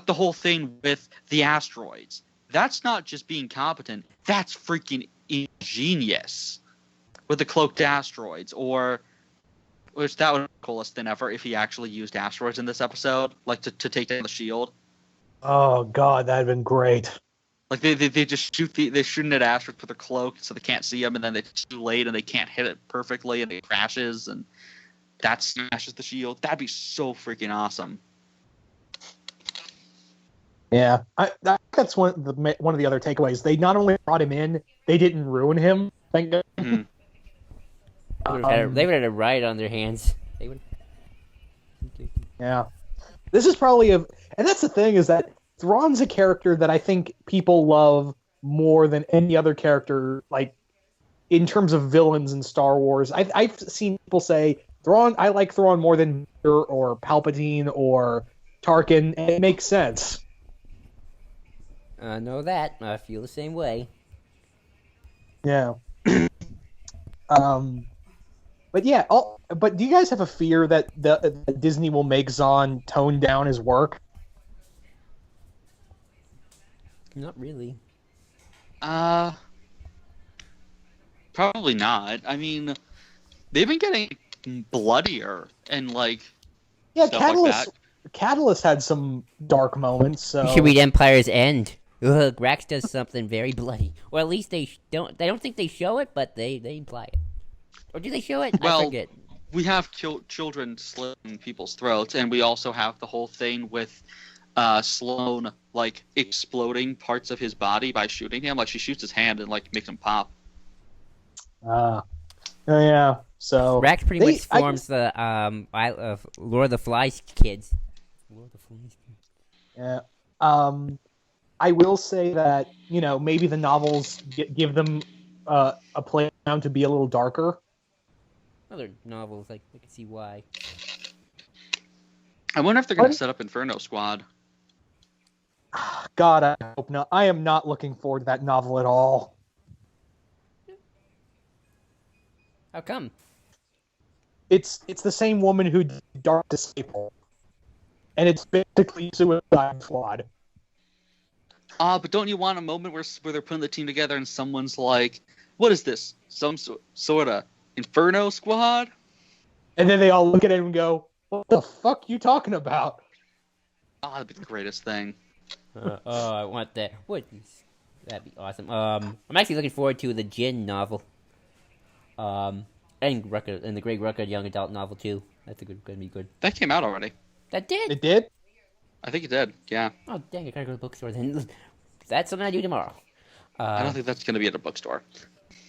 the whole thing with the asteroids. That's not just being competent. That's freaking ingenious. With the cloaked asteroids, which that would be the coolest thing ever if he actually used asteroids in this episode, like to take down the shield. Oh god, that'd been great. Like they just they're shooting at asteroids with their cloak so they can't see them, and then it's too late and they can't hit it perfectly and it crashes and that smashes the shield. That'd be so freaking awesome. Yeah, that's one of the other takeaways. They not only brought him in, they didn't ruin him. Thank God. Mm-hmm. They would have had a riot on their hands. They would. Yeah, this is probably and that's the thing, is that Thrawn's a character that I think people love more than any other character. Like, in terms of villains in Star Wars, I've seen people say Thrawn. I like Thrawn more than Vader or Palpatine or Tarkin, and it makes sense. I know that. I feel the same way. Yeah. But yeah. But do you guys have a fear that Disney will make Zahn tone down his work? Not really. Probably not. I mean, they've been getting bloodier and Yeah, stuff Catalyst. like that. Catalyst had some dark moments. So You should read Empire's End. Ugh, Rax does something very bloody. Or at least they don't think they show it, but they imply it. Or do they show it? Well, I forget. We have children slitting people's throats, and we also have the whole thing with Sloane exploding parts of his body by shooting him. Like, she shoots his hand and makes him pop. Oh yeah. So Rax pretty much forms the Lord of the Flies kids. Lord of the Flies kids. Yeah. I will say that, maybe the novels give them a playground to be a little darker. Other novels, I can see why. I wonder if they're going to set up Inferno Squad. God, I hope not. I am not looking forward to that novel at all. How come? It's the same woman who did Dark Disciple, and it's basically Suicide Squad. But don't you want a moment where they're putting the team together and someone's like, what is this? Some sort of Inferno Squad? And then they all look at him and go, what the fuck you talking about? Oh, that'd be the greatest thing. I want that. That'd be awesome. I'm actually looking forward to the Jin novel. And the Greg Rucka young adult novel too. That's going to be good. That came out already. That did? It did? I think it did, yeah. Oh, dang, I gotta go to the bookstore then. That's something I do tomorrow. I don't think that's going to be at a bookstore.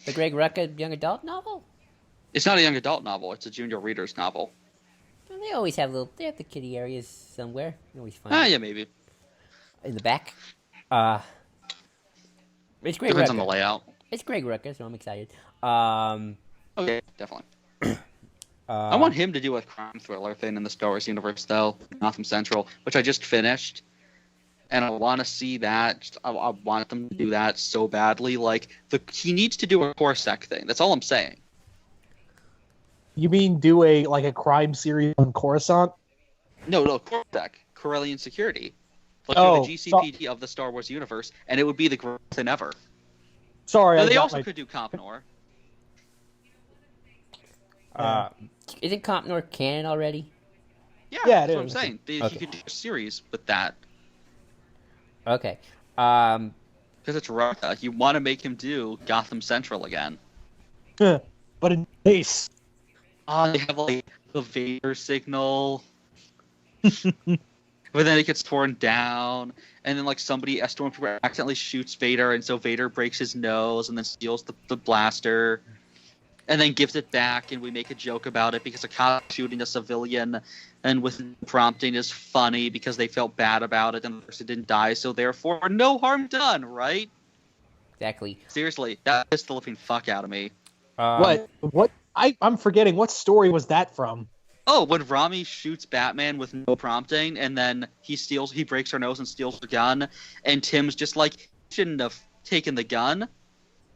The Greg Rucka young adult novel? It's not a young adult novel. It's a junior reader's novel. Well, they always have they have the kiddie areas somewhere. You always find Yeah, maybe. in the back. It's Greg Depends Rucka. on the layout. It's Greg Rucka, so I'm excited. Okay, definitely. I want him to do a crime thriller thing in the Star Wars universe, though. Gotham Central, which I just finished. And I want to see that. I want them to do that so badly. He needs to do a Corsac thing. That's all I'm saying. You mean do a crime series on Coruscant? No, Corsac. Corellian Security. but through the GCPD of the Star Wars universe, and it would be the greatest thing ever. Sorry, Though they also could do Comp Noir. Isn't Comp Noir canon already? Yeah, Yeah, that's it what I'm is. saying. Okay. You could do a series with that. Okay. Because it's Rucka. You want to make him do Gotham Central again. but in case. They have like the Vader signal. But then it gets torn down, and then like somebody, a stormtrooper, accidentally shoots Vader, and so Vader breaks his nose, and then steals the blaster, and then gives it back, and we make a joke about it because a cop shooting a civilian, and with prompting is funny because they felt bad about it, and the person didn't die, so therefore no harm done, right? Exactly. Seriously, that pissed the living fuck out of me. What? I'm forgetting. What story was that from? Oh, when Rami shoots Batman with no prompting, and then he breaks her nose and steals the gun, and Tim's just like, shouldn't have taken the gun.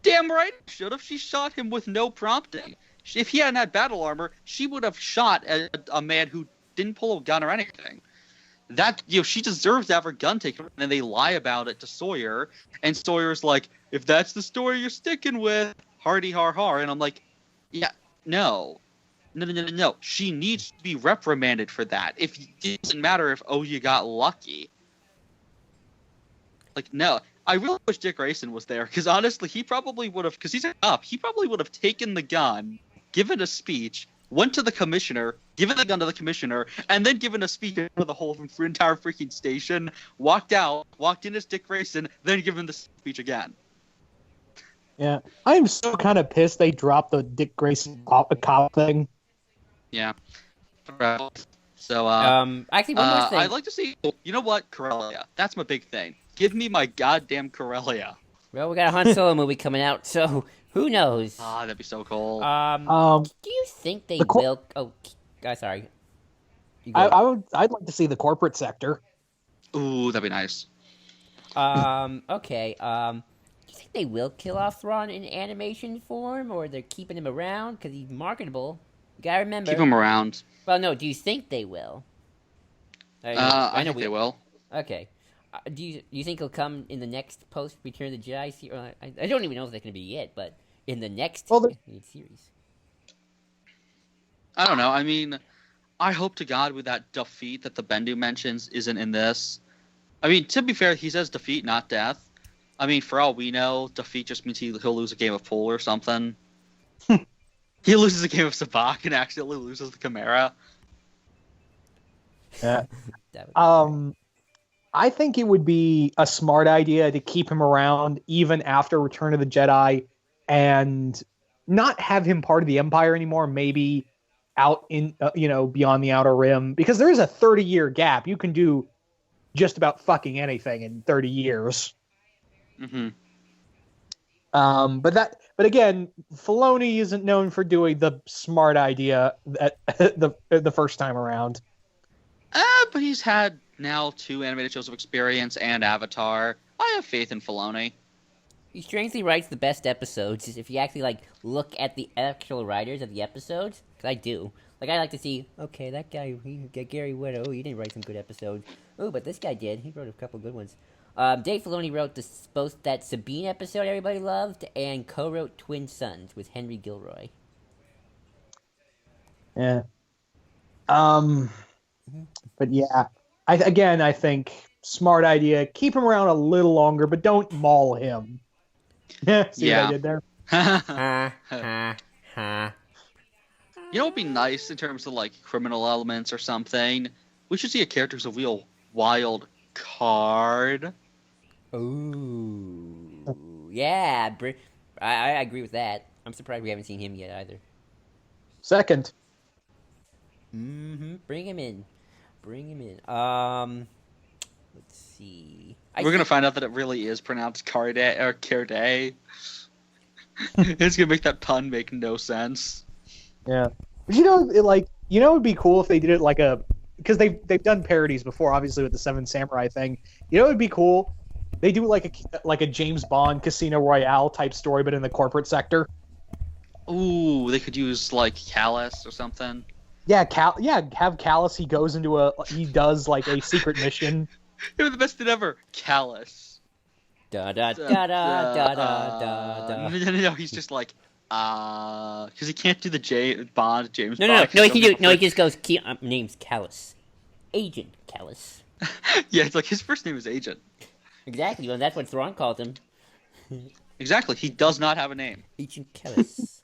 Damn right, should have. She shot him with no prompting. If he hadn't had battle armor, she would have shot a man who didn't pull a gun or anything. That, she deserves to have her gun taken, and then they lie about it to Sawyer, and Sawyer's like, if that's the story you're sticking with, hardy har har, and I'm like, yeah, no. No. She needs to be reprimanded for that. It doesn't matter if, you got lucky. Like, no. I really wish Dick Grayson was there, because honestly, he probably would have, because he's up, he probably would have taken the gun, given a speech, went to the commissioner, given the gun to the commissioner, and then given a speech for the whole entire freaking station, walked in as Dick Grayson, then given the speech again. Yeah, I am so kind of pissed they dropped the Dick Grayson cop thing. Yeah. So, actually, one more thing. I'd like to see, you know what, Corellia. That's my big thing. Give me my goddamn Corellia. Well, we got a Han Solo movie coming out, so who knows? That'd be so cool. Do you think they will? Sorry. I'd like to see the corporate sector. Ooh, that'd be nice. Okay. Do you think they will kill off Thrawn in animation form, or they're keeping him around because he's marketable? You gotta remember. Keep him around. Well, no. Do you think they will? I think they will. Okay. Do you think he'll come in the next post Return of the Jedi series? I don't even know if they're gonna be it, but in the next series. I don't know. I mean, I hope to God with that defeat that the Bendu mentions isn't in this. I mean, to be fair, he says defeat, not death. I mean, for all we know, defeat just means he'll lose a game of pool or something. He loses a game of Sabacc and accidentally loses the Chimera. Yeah. I think it would be a smart idea to keep him around even after Return of the Jedi and not have him part of the Empire anymore, maybe out in, beyond the Outer Rim, because there is a 30-year gap. You can do just about fucking anything in 30 years. Mm-hmm. But again, Filoni isn't known for doing the smart idea at the first time around. But he's had now 2 animated shows of experience and Avatar. I have faith in Filoni. He strangely writes the best episodes if you actually look at the actual writers of the episodes. Because I do. I like to see, okay, that guy, Gary Whitta, he didn't write some good episodes. Oh, but this guy did. He wrote a couple good ones. Dave Filoni wrote both that Sabine episode everybody loved and co-wrote Twin Sons with Henry Gilroy. Yeah. But yeah, I think smart idea. Keep him around a little longer, but don't maul him. See what I did there? You know what would be nice in terms of criminal elements or something? We should see a character who's a real wild card. Ooh. Yeah. I agree with that. I'm surprised we haven't seen him yet either. Second. Mm-hmm. Bring him in. Let's see. We're going to find out that it really is pronounced Carde or Carde. It's going to make that pun make no sense. Yeah. But it would be cool if they did it because they've done parodies before, obviously with the Seven Samurai thing. It would be cool. They do a James Bond Casino Royale type story, but in the corporate sector. Ooh, they could use Callus or something. Yeah, have Callus. He goes into he does a secret mission You're the best thing ever. Callous. Da da da da da da da. No, he's just like, because he can't do the James Bond. No, he can do. No, he just goes. Name's Callus. Agent Callus. Yeah, it's like his first name is Agent. Exactly. Well, that's what Thrawn calls him. Exactly. He does not have a name. Agent Callus.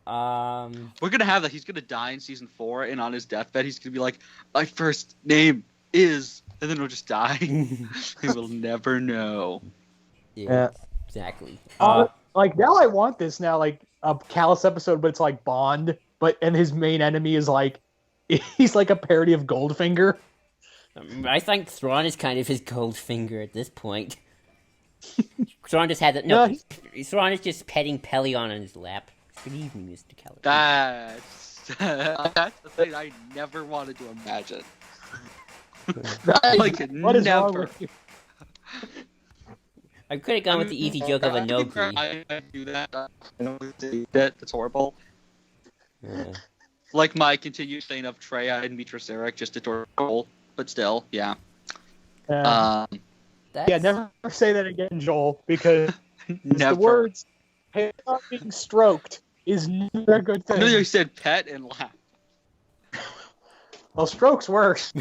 We're gonna have that. He's gonna die in season 4, and on his deathbed, he's gonna be like, "My first name is," and then he'll just die. He will never know. Yeah. Exactly. Like now, I want this now, like a Callus episode, but it's like Bond, and his main enemy is like, he's like a parody of Goldfinger. I think Thrawn is kind of his Goldfinger at this point. Thrawn just had that. No, Thrawn is just petting Pelion on his lap. Good evening, Mr. Callus. That's the thing I never wanted to imagine. Like, what is wrong never. with you? I could have gone with the easy joke of a Nogri. I do that. I know it's horrible. Yeah. Like my continued thing of Treya and Mitra Sarek, just adorable, but still, yeah. Yeah, never say that again, Joel, because never. the words "not being stroked" is never a good thing. No, you said pet and laugh. Well, stroke's worse.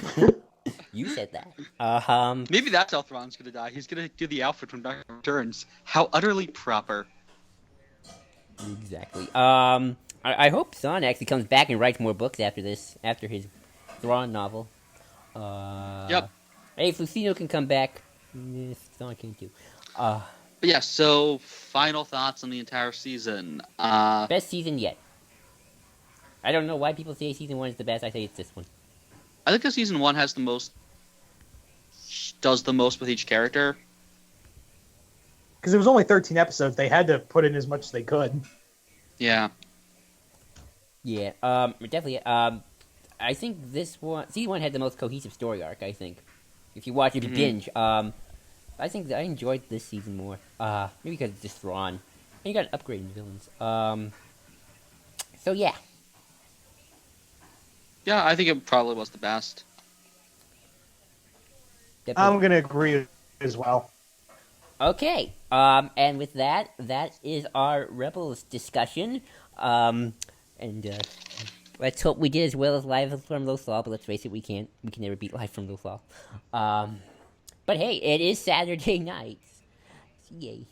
You said that. Maybe that's how Thrawn's gonna die. He's gonna do the outfit from Dark Returns. How utterly proper. Exactly. I hope Son actually comes back and writes more books after this, after his Thrawn novel. Yep. Hey, if Lucino can come back, Son can too. But yeah, so final thoughts on the entire season. Best season yet. I don't know why people say season 1 is the best. I say it's this one. I think that season 1 has does the most with each character. Because it was only 13 episodes, they had to put in as much as they could. Yeah. Yeah. Definitely. I think season 1 had the most cohesive story arc. I think, if you watch it, if you binge. I think that I enjoyed this season more. Maybe because it's just Thrawn, and you got upgrading villains. So yeah. Yeah, I think it probably was the best. Definitely. I'm gonna agree as well. Okay. And with that is our Rebels discussion. Let's hope we did as well as Live from Lothal, but let's face it, we can never beat Live from Lothal. But hey, it is Saturday night. Yay.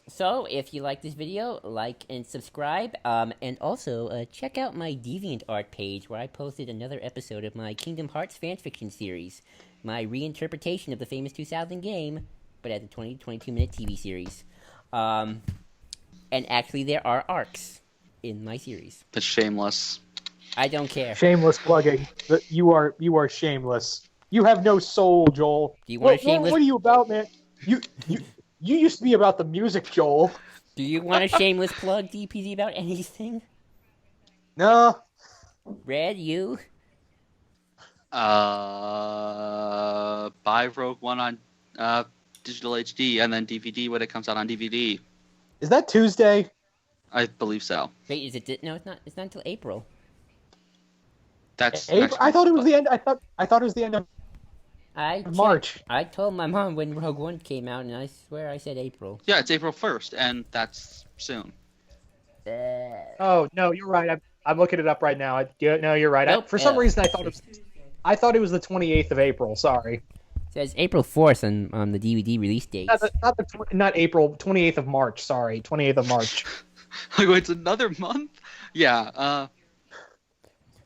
So if you like this video, like and subscribe, and also check out my DeviantArt page where I posted another episode of my Kingdom Hearts fanfiction series, my reinterpretation of the famous 2000 game, but as a 22-minute TV series. And actually there are arcs in my series. That's shameless. I don't care. Shameless plugging. You are shameless. You have no soul, Joel. Do you want a shameless? What are you about, man? You used to be about the music, Joel. Do you want a shameless plug, DPZ, about anything? No. Red, you? Buy Rogue One on digital HD and then DVD when it comes out on DVD. Is that Tuesday? I believe so. Wait, is it? No, it's not. It's not until April. That's April? I thought it was the end. I thought it was the end of March. I told my mom when Rogue One came out, and I swear I said April. Yeah, it's April 1st, and that's soon. Oh no, you're right. I'm looking it up right now. No, you're right. Nope. For some reason, I thought it was the 28th of April. Sorry. It says April 4th on the DVD release date. Not April. 28th of March. Sorry, 28th of March. Like, it's another month? Yeah.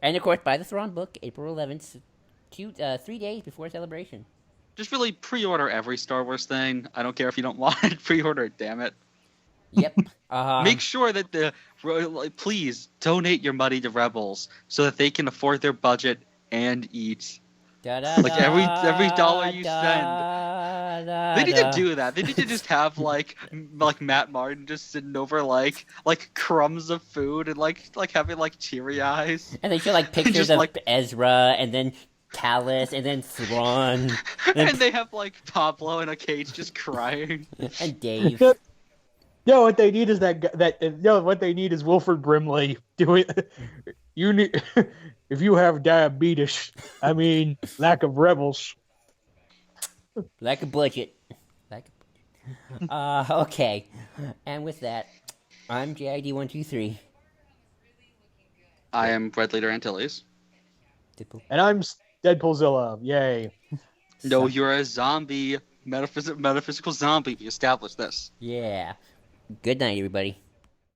And of course, buy the Thrawn book, April 11th, 3 days before Celebration. Just really pre-order every Star Wars thing. I don't care if you don't want it. Pre-order it, damn it. Yep. Make sure that please donate your money to Rebels so that they can afford their budget and eat. Like every dollar you spend, they need to do that. They need to just have like Matt Martin just sitting over like crumbs of food and like having like teary eyes. And they show like pictures of Ezra and then Callus and then Thrawn. And they have like Pablo in a cage just crying. And Dave. No, what they need is what they need is Wilford Brimley doing. You need if you have diabetes. I mean, lack of rebels. Like a budget. Like a budget. Okay. And with that, I'm JID123. I am Redleader Antilles. And I'm Deadpoolzilla. Yay. No, you're a zombie, metaphysical zombie. We established this. Yeah. Good night, everybody.